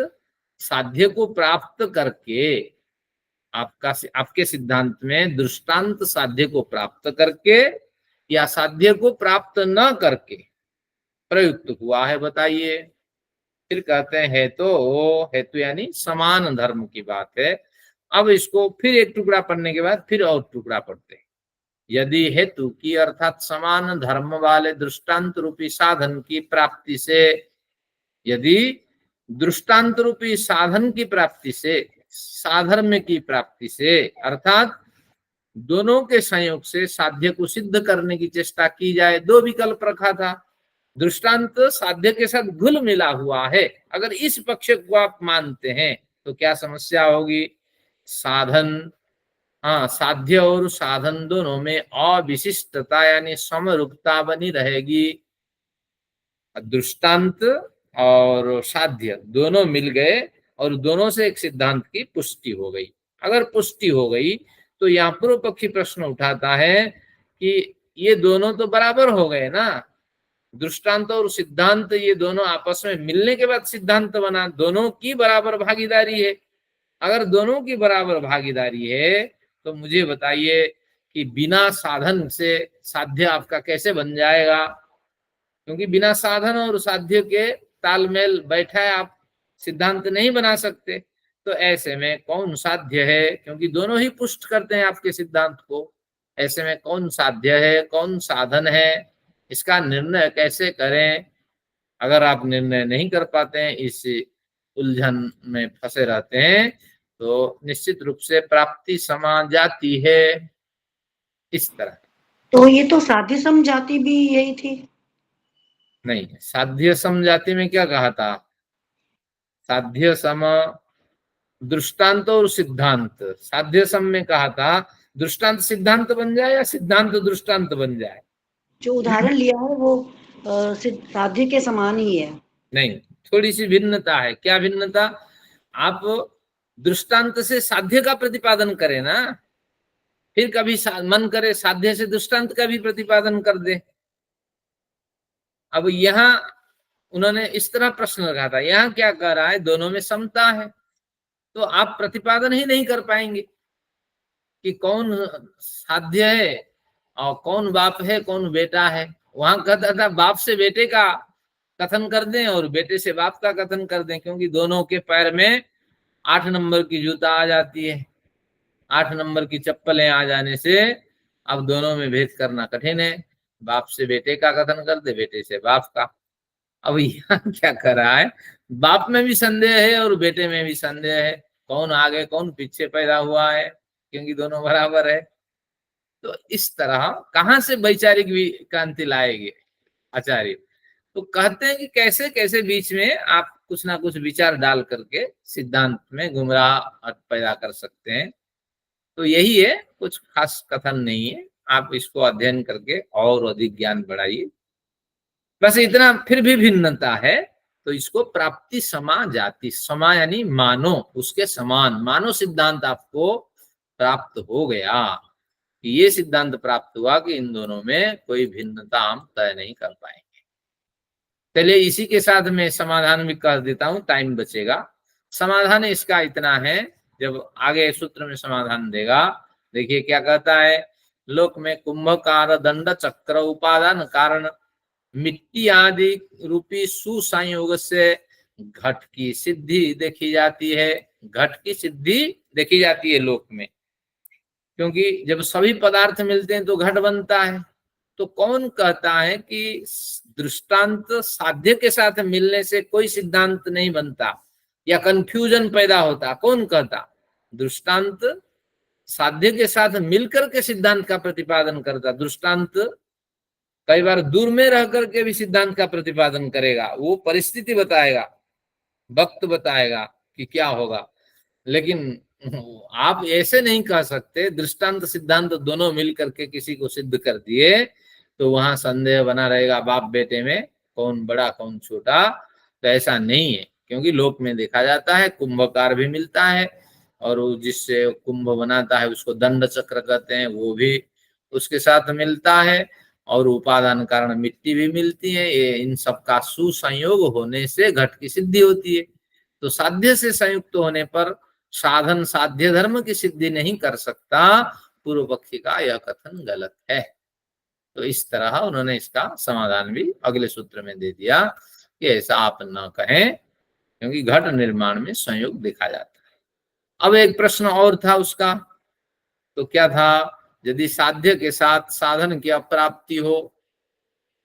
साध्य को प्राप्त करके, आपके सिद्धांत में दृष्टांत साध्य को प्राप्त करके या साध्य को प्राप्त न करके प्रयुक्त हुआ है, बताइए। फिर कहते हैं हेतु यानी समान धर्म की बात है। अब इसको फिर एक टुकड़ा पढ़ने के बाद फिर और टुकड़ा पढ़ते हैं। यदि हेतु की अर्थात समान धर्म वाले दृष्टांत रूपी साधन की प्राप्ति से, यदि दृष्टांत रूपी साधन की प्राप्ति से, साधर्म्य की प्राप्ति से अर्थात दोनों के संयोग से साध्य को सिद्ध करने की चेष्टा की जाए। 2 विकल्प रखा था, दृष्टांत साध्य के साथ घुल मिला हुआ है। अगर इस पक्ष को आप मानते हैं तो क्या समस्या होगी? साधन, साध्य और साधन दोनों में अविशिष्टता यानी समरूपता बनी रहेगी। दृष्टांत और साध्य दोनों मिल गए और दोनों से एक सिद्धांत की पुष्टि हो गई। अगर पुष्टि हो गई तो यहाँ पूर्व पक्षी प्रश्न उठाता है कि ये दोनों तो बराबर हो गए ना, दृष्टांत और सिद्धांत ये दोनों आपस में मिलने के बाद सिद्धांत बना, दोनों की बराबर भागीदारी है। अगर दोनों की बराबर भागीदारी है तो मुझे बताइए कि बिना साधन से साध्य आपका कैसे बन जाएगा? क्योंकि बिना साधन और साध्य के तालमेल बैठा है, आप सिद्धांत नहीं बना सकते। तो ऐसे में कौन साध्य है? क्योंकि दोनों ही पुष्ट करते हैं आपके सिद्धांत को। ऐसे में कौन साध्य है, कौन साधन है, इसका निर्णय कैसे करें? अगर आप निर्णय नहीं कर पाते हैं, इस उलझन में फंसे रहते हैं, तो निश्चित रूप से प्राप्ति समा जाती है। इस तरह। तो ये तो साध्य सम जाति भी यही थी? नहीं, साध्य सम जाति में क्या कहा था? साध्य सम दृष्टांत और सिद्धांत। साध्य सम में कहा था दृष्टांत सिद्धांत बन जाए या सिद्धांत दृष्टांत बन जाए। जो उदाहरण लिया है वो साध्य के समान ही है। नहीं, थोड़ी सी भिन्नता है। क्या भिन्नता? आप दृष्टांत से साध्य का प्रतिपादन करें ना, फिर कभी मन करे साध्य से दृष्टांत का भी प्रतिपादन कर दे। अब यहाँ उन्होंने इस तरह प्रश्न रखा था, यहाँ क्या कह रहा है, दोनों में समता है, तो आप प्रतिपादन ही नहीं कर पाएंगे कि कौन साध्य है और कौन बाप है कौन बेटा है। वहां कहता था बाप से बेटे का कथन कर दें और बेटे से बाप का कथन कर दें, क्योंकि दोनों के पैर में 8 नंबर की जूता आ जाती है, 8 नंबर की चप्पलें आ जाने से अब दोनों में भेद करना कठिन है। बाप से बेटे का कथन कर दे, बेटे से बाप का। अब यहाँ क्या कर रहा है, बाप में भी संदेह है और बेटे में भी संदेह है, कौन आगे कौन पीछे पैदा हुआ है, क्योंकि दोनों बराबर है। तो इस तरह कहाँ से वैचारिक क्रांति लाएंगे आचार्य? तो कहते हैं कि कैसे कैसे बीच में आप कुछ ना कुछ विचार डाल करके सिद्धांत में गुमराह पैदा कर सकते हैं। तो यही है, कुछ खास कथन नहीं है, आप इसको अध्ययन करके और अधिक ज्ञान बढ़ाइए, बस इतना। फिर भी भिन्नता है, तो इसको प्राप्ति समा जाति, समा यानी मानो, उसके समान मानो सिद्धांत आपको प्राप्त हो गया, ये सिद्धांत प्राप्त हुआ कि इन दोनों में कोई भिन्नता हम तय नहीं कर पाएंगे। चलिए इसी के साथ मैं समाधान भी कह देता हूं, टाइम बचेगा। समाधान इसका इतना है, जब आगे सूत्र में समाधान देगा, देखिए क्या कहता है। लोक में कुंभकार दंड चक्र उपादान कारण मिट्टी आदि रूपी सुसंयोग से घट की सिद्धि देखी जाती है। घट की सिद्धि देखी जाती है लोक में, क्योंकि जब सभी पदार्थ मिलते हैं तो घट बनता है। तो कौन कहता है कि दृष्टांत साध्य के साथ मिलने से कोई सिद्धांत नहीं बनता या कंफ्यूजन पैदा होता? कौन कहता? दृष्टांत साध्य के साथ मिलकर के सिद्धांत का प्रतिपादन करता। दृष्टांत कई बार दूर में रह करके भी सिद्धांत का प्रतिपादन करेगा, वो परिस्थिति बताएगा, वक्त बताएगा कि क्या होगा। लेकिन आप ऐसे नहीं कह सकते दृष्टांत सिद्धांत दोनों मिल करके किसी को सिद्ध कर दिए, तो वहां संदेह बना रहेगा बाप बेटे में कौन बड़ा कौन छोटा। तो ऐसा नहीं है, क्योंकि लोक में देखा जाता है कुंभकार भी मिलता है, और जिससे कुंभ बनाता है उसको दंड चक्र कहते हैं, वो भी उसके साथ मिलता है, और उपादान कारण मिट्टी भी मिलती है। ये इन सब का सुसंयोग होने से घट की सिद्धि होती है। तो साध्य से संयुक्त होने पर साधन साध्य धर्म की सिद्धि नहीं कर सकता, पूर्व पक्षी का यह कथन गलत है। तो इस तरह उन्होंने इसका समाधान भी अगले सूत्र में दे दिया कि ऐसा आप न कहें, क्योंकि घट निर्माण में संयोग देखा जाता है। अब एक प्रश्न और था उसका, तो क्या था? यदि साध्य के साथ साधन की अप्राप्ति हो,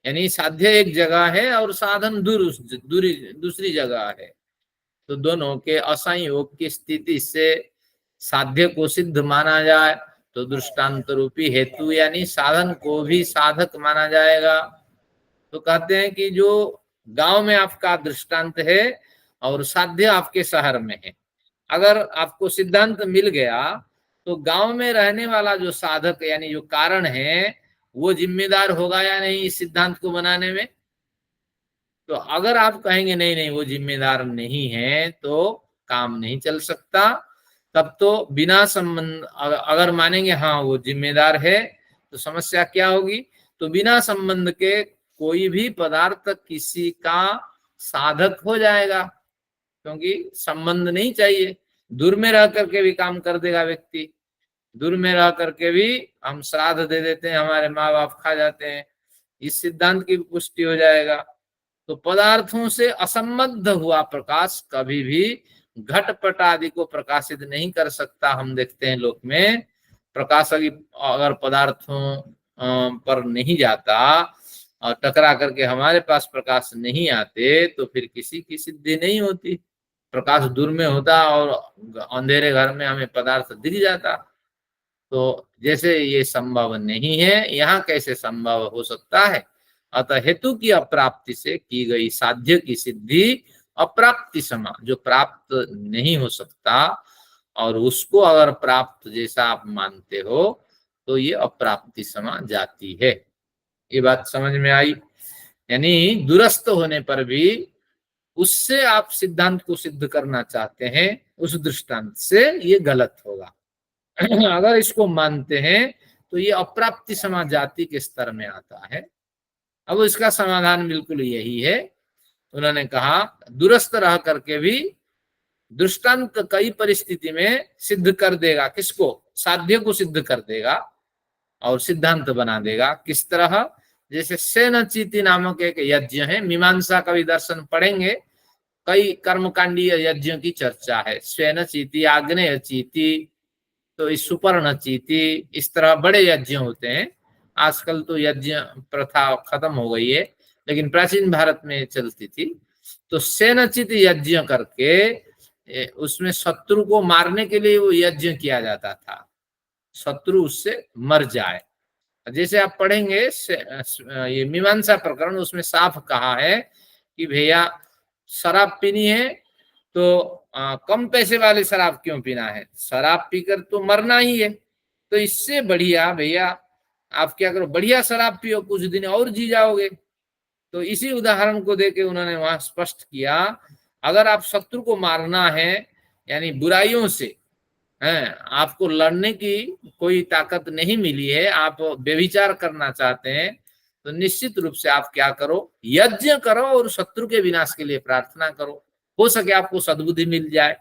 यानी साध्य एक जगह है और साधन दूसरी जगह है, तो दोनों के असंयोग की स्थिति से साध्य को सिद्ध माना जाए तो दृष्टांत रूपी हेतु यानी साधन को भी साधक माना जाएगा। तो कहते हैं कि जो गांव में आपका दृष्टांत है और साध्य आपके शहर में है, अगर आपको सिद्धांत मिल गया तो गांव में रहने वाला जो साधक यानी जो कारण है वो जिम्मेदार होगा या नहीं इस सिद्धांत को बनाने में? तो अगर आप कहेंगे नहीं नहीं वो जिम्मेदार नहीं है तो काम नहीं चल सकता। तब तो बिना संबंध, अगर मानेंगे हाँ वो जिम्मेदार है, तो समस्या क्या होगी? तो बिना संबंध के कोई भी पदार्थ किसी का साधक हो जाएगा, क्योंकि संबंध नहीं चाहिए। दूर में रह करके भी काम कर देगा व्यक्ति, दूर में रह करके भी हम श्राद्ध दे देते हैं, हमारे माँ बाप खा जाते हैं, इस सिद्धांत की पुष्टि हो जाएगा। तो पदार्थों से असंबद्ध हुआ प्रकाश कभी भी घटपट आदि को प्रकाशित नहीं कर सकता। हम देखते हैं लोक में प्रकाश अगर पदार्थों पर नहीं जाता और टकरा करके हमारे पास प्रकाश नहीं आते तो फिर किसी की सिद्धि नहीं होती। प्रकाश दूर में होता और अंधेरे घर में हमें पदार्थ दिख जाता। तो जैसे ये संभव नहीं है, यहाँ कैसे संभव हो सकता है? अतः हेतु की अप्राप्ति से की गई साध्य की सिद्धि अप्राप्ति समा, जो प्राप्त नहीं हो सकता और उसको अगर प्राप्त जैसा आप मानते हो तो ये अप्राप्ति समा जाती है। ये बात समझ में आई? यानी दूरस्थ होने पर भी उससे आप सिद्धांत को सिद्ध करना चाहते हैं, उस दृष्टांत से ये गलत होगा। अगर इसको मानते हैं तो ये अप्राप्ति समा जाति के स्तर में आता है। अब इसका समाधान बिल्कुल यही है। उन्होंने कहा दूरस्थ रह करके भी दृष्टांत कई परिस्थिति में सिद्ध कर देगा, किसको? साध्य को सिद्ध कर देगा और सिद्धांत बना देगा। किस तरह? जैसे सेनचीति नामक एक यज्ञ है, मीमांसा का भी दर्शन पढ़ेंगे, कई कर्मकांडीय यज्ञों की चर्चा है। स्वेनचीति, आग्नेय चीति, तो इस सुपर्ण चीति, इस तरह बड़े यज्ञ होते हैं। आजकल तो यज्ञ प्रथा खत्म हो गई है, लेकिन प्राचीन भारत में चलती थी। तो सेनचित यज्ञ करके उसमें शत्रु को मारने के लिए वो यज्ञ किया जाता था, शत्रु उससे मर जाए। जैसे आप पढ़ेंगे ये मीमांसा प्रकरण, उसमें साफ कहा है कि भैया शराब पीनी है तो कम पैसे वाले शराब क्यों पीना है, शराब पीकर तो मरना ही है। तो इससे बढ़िया भैया आप क्या करो, बढ़िया शराब पियो, कुछ दिन और जी जाओगे। तो इसी उदाहरण को देके उन्होंने वहां स्पष्ट किया, अगर आप शत्रु को मारना है यानी बुराइयों से हैं, आपको लड़ने की कोई ताकत नहीं मिली है, आप व्यभिचार करना चाहते हैं, तो निश्चित रूप से आप क्या करो, यज्ञ करो और शत्रु के विनाश के लिए प्रार्थना करो। हो सके आपको सद्बुद्धि मिल जाए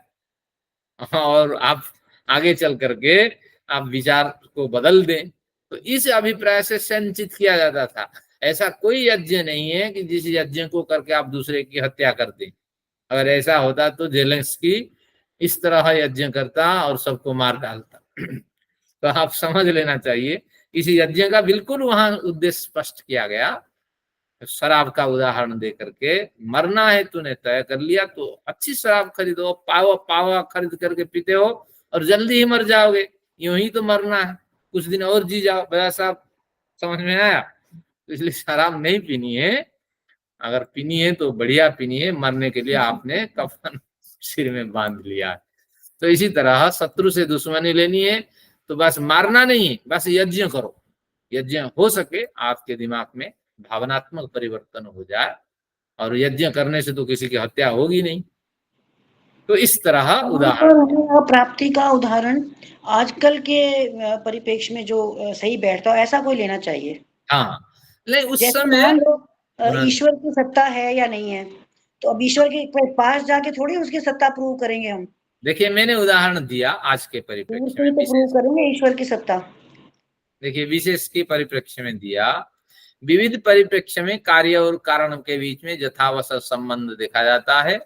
और आप आगे चल करके आप विचार को बदल दें। तो इस अभिप्राय से संचित किया जाता था। ऐसा कोई यज्ञ नहीं है कि जिस यज्ञ को करके आप दूसरे की हत्या कर दें। अगर ऐसा होता तो जेलेंस्की इस तरह यज्ञ करता और सबको मार डालता। तो आप समझ लेना चाहिए, इस यज्ञ का बिल्कुल वहां उद्देश्य स्पष्ट किया गया। शराब का उदाहरण दे करके, मरना है तूने तय कर लिया तो अच्छी शराब खरीदो, पावा पावा खरीद करके पीते हो और जल्दी ही मर जाओगे, यूं ही तो मरना है, कुछ दिन और जी जाओ। भैया साहब समझ में आया? तो इसलिए शराब नहीं पीनी है, अगर पीनी है तो बढ़िया पीनी है, मरने के लिए आपने कफन सिर में बांध लिया। तो इसी तरह शत्रु से दुश्मनी लेनी है तो बस मारना नहीं है, बस यज्ञ करो। यज्ञ हो सके आपके दिमाग में भावनात्मक परिवर्तन हो जाए, और यज्ञ करने से तो किसी की हत्या होगी नहीं। तो इस तरह उदाहरण, प्राप्ति का उदाहरण आजकल के परिप्रेक्ष्य में जो सही बैठता हो ऐसा कोई लेना चाहिए। हाँ, ले उस समय ईश्वर की सत्ता है या नहीं है, तो अब ईश्वर के पास जाके थोड़ी उसकी सत्ता प्रूव करेंगे हम। देखिए मैंने उदाहरण दिया आज के परिप्रेक्ष्य में, प्रूव करेंगे ईश्वर की सत्ता। देखिए विशेष के परिप्रेक्ष्य में दिया, विविध परिप्रेक्ष्य में कार्य और कारण के बीच में यथावत संबंध देखा जाता है।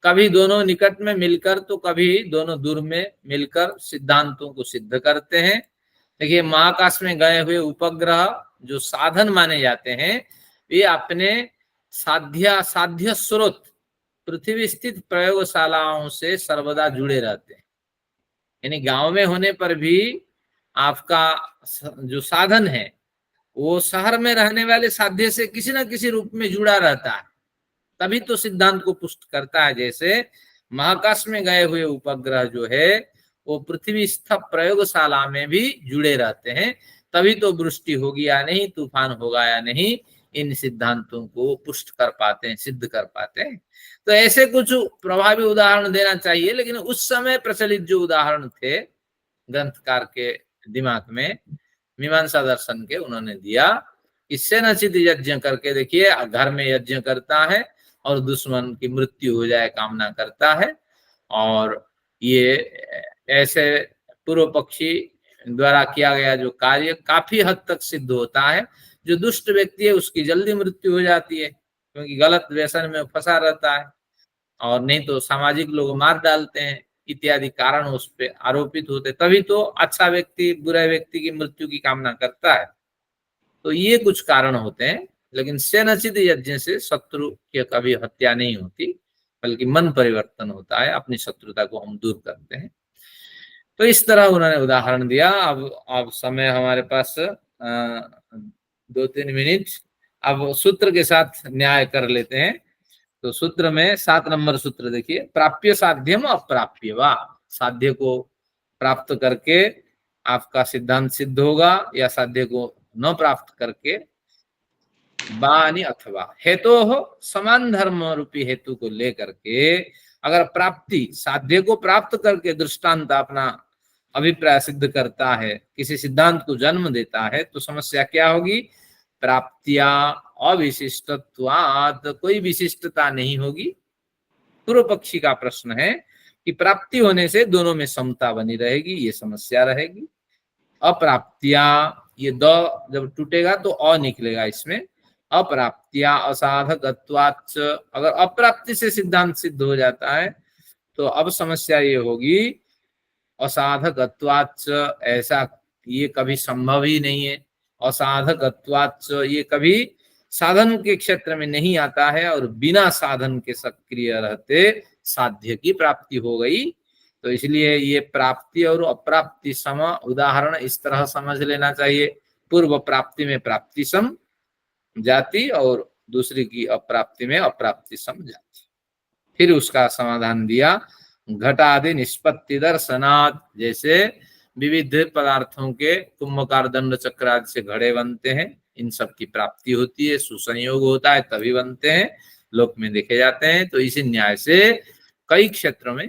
कभी दोनों निकट में मिलकर तो कभी दोनों दूर में मिलकर सिद्धांतों को सिद्ध करते हैं। देखिए महाकाश में गए हुए उपग्रह जो साधन माने जाते हैं, वे अपने साध्य स्रोत पृथ्वी स्थित प्रयोगशालाओं से सर्वदा जुड़े रहते हैं। यानी गांव में होने पर भी आपका जो साधन है वो शहर में रहने वाले साध्य से किसी न किसी रूप में जुड़ा रहता है, तभी तो सिद्धांत को पुष्ट करता है। जैसे महाकाश में गए हुए उपग्रह जो है वो पृथ्वी स्थ प्रयोगशाला में भी जुड़े रहते हैं, तभी तो वृष्टि होगी या नहीं, तूफान होगा या नहीं, इन सिद्धांतों को पुष्ट कर पाते हैं, सिद्ध कर पाते हैं। तो ऐसे कुछ प्रभावी उदाहरण देना चाहिए, लेकिन उस समय प्रचलित जो उदाहरण थे ग्रंथकार के दिमाग में, मीमांसा दर्शन के, उन्होंने दिया इससे नचित यज्ञ करके देखिए, घर में यज्ञ करता है और दुश्मन की मृत्यु हो जाए कामना करता है, और ये ऐसे पूर्व पक्षी द्वारा किया गया जो कार्य काफी हद तक सिद्ध होता है। जो दुष्ट व्यक्ति है उसकी जल्दी मृत्यु हो जाती है, क्योंकि गलत व्यसन में फंसा रहता है, और नहीं तो सामाजिक लोग मार डालते हैं इत्यादि कारण उस पे आरोपित होते, तभी तो अच्छा व्यक्ति बुरे व्यक्ति की मृत्यु की कामना करता है। तो ये कुछ कारण होते हैं, लेकिन सेनचित यज्ञ से शत्रु की कभी हत्या नहीं होती, बल्कि मन परिवर्तन होता है, अपनी शत्रुता को हम दूर करते हैं। तो इस तरह उन्होंने उदाहरण दिया। अब समय हमारे पास 2-3 मिनट, अब सूत्र के साथ न्याय कर लेते हैं। तो सूत्र में 7 नंबर सूत्र देखिए, प्राप्य साध्यम अप्राप्य वा, साध्य को प्राप्त करके आपका सिद्धांत सिद्ध होगा या साध्य को न प्राप्त करके, बानी अथवा हेतु हो, समान धर्म रूपी हेतु को लेकर के अगर प्राप्ति साध्य को प्राप्त करके दृष्टांत अपना अभिप्राय सिद्ध करता है, किसी सिद्धांत को जन्म देता है, तो समस्या क्या होगी? प्राप्तिया अविशिष्टत्वात्, कोई विशिष्टता नहीं होगी। पूर्व पक्षी का प्रश्न है कि प्राप्ति होने से दोनों में समता बनी रहेगी, ये समस्या रहेगी। अप्राप्तिया, ये द जब टूटेगा तो अ निकलेगा इसमें, अप्राप्तिया असाधकत्वाच्च, अगर अप्राप्ति से सिद्धांत सिद्ध हो जाता है तो अब समस्या ये होगी असाधकत्वाच्च, ऐसा ये कभी संभव ही नहीं है। असाधकत्वाच्च, ये कभी साधन के क्षेत्र में नहीं आता है और बिना साधन के सक्रिय रहते साध्य की प्राप्ति हो गई। तो इसलिए ये प्राप्ति और अप्राप्ति सम उदाहरण इस तरह समझ लेना चाहिए। पूर्व प्राप्ति में प्राप्ति सम जाति और दूसरी की अप्राप्ति में अप्राप्ति सम जाति। फिर उसका समाधान दिया घटादि निष्पत्ति दर्शनात्, जैसे विविध पदार्थों के कुंभकार दंड चक्र आदि से घड़े बनते हैं, इन सब की प्राप्ति होती है, सुसंयोग होता है तभी बनते हैं, लोक में देखे जाते हैं। तो इसी न्याय से कई क्षेत्रों में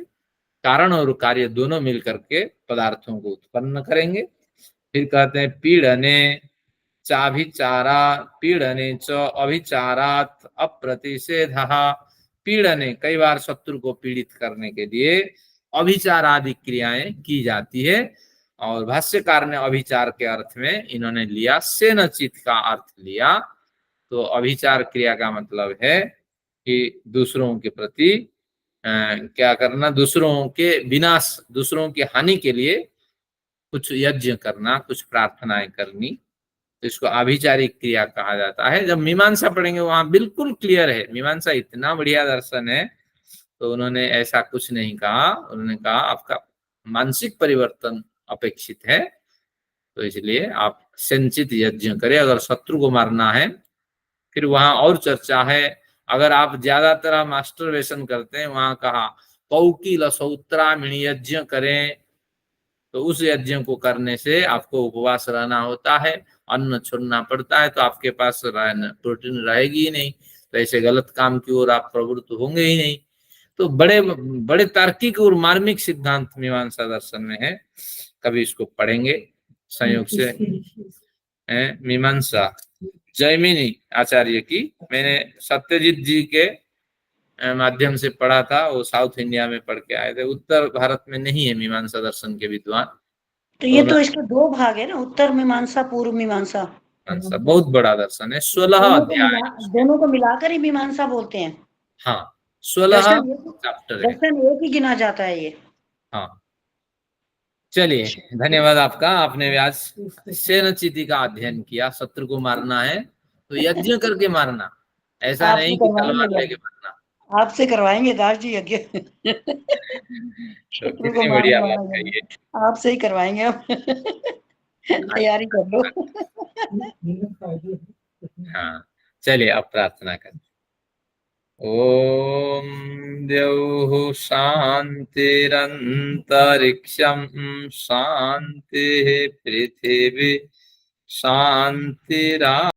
कारण और कार्य दोनों मिलकर के पदार्थों को उत्पन्न करेंगे। फिर कहते हैं पीड़ने चाभिचारा पीड़ने च अभिचारात् अप्रतिषेधः, पीड़ने कई बार शत्रु को पीड़ित करने के लिए अभिचार आदि क्रियाएं की जाती है, और भाष्यकार ने अभिचार के अर्थ में इन्होंने लिया सेनचित का अर्थ लिया। तो अभिचार क्रिया का मतलब है कि दूसरों के प्रति क्या करना, दूसरों के विनाश, दूसरों की हानि के लिए कुछ यज्ञ करना, कुछ प्रार्थनाएं करनी, तो इसको अभिचारिक क्रिया कहा जाता है। जब मीमांसा पढ़ेंगे वहां बिल्कुल क्लियर है, मीमांसा इतना बढ़िया दर्शन है। तो उन्होंने ऐसा कुछ नहीं कहा, उन्होंने कहा आपका मानसिक परिवर्तन अपेक्षित है, तो इसलिए आप संचित यज्ञ करें। अगर शत्रु को मारना है, फिर वहां और चर्चा है, अगर आप ज्यादातर मास्टरबेशन करते हैं, वहां कहा कौकिल सौत्रामिणी यज्ञ करें, तो उस यज्ञ को करने से आपको उपवास रहना होता है, अन्न छोड़ना पड़ता है, तो आपके पास प्रोटीन रहेगी ही नहीं, तो ऐसे गलत काम की ओर आप प्रवृत्त होंगे ही नहीं। तो बड़े बड़े तार्किक और मार्मिक सिद्धांत मीमांसा दर्शन में है, कभी इसको पढ़ेंगे संयोग से। मीमांसा जैमिनी आचार्य की मैंने सत्यजीत जी के माध्यम से पढ़ा था, वो साउथ इंडिया में पढ़ के आए थे, उत्तर भारत में नहीं है मीमांसा दर्शन के विद्वान। तो ये तो इसके 2 भाग है ना, उत्तर मीमांसा पूर्व मीमांसा, बहुत बड़ा दर्शन है, 16 अध्याय, दोनों को मिलाकर ही मीमांसा बोलते हैं। हाँ 16 चैप्टर है, दर्शन एक ही गिना जाता है ये। हाँ चलिए, धन्यवाद आपका, आपने आज सेनचिति का अध्ययन किया। शत्रु को मारना है तो यज्ञ करके मारना, ऐसा नहीं कि तलवार लेके मारना। आपसे करवाएंगे दास जी यज्ञ। तो कितनी बढ़िया बात कही, आपसे ही करवाएंगे आप। तैयारी कर लो। हाँ चलिए अब प्रार्थना करें। ओम द्यौः शान्तिरन्तरिक्षं शान्तिः पृथिवी शान्तिरा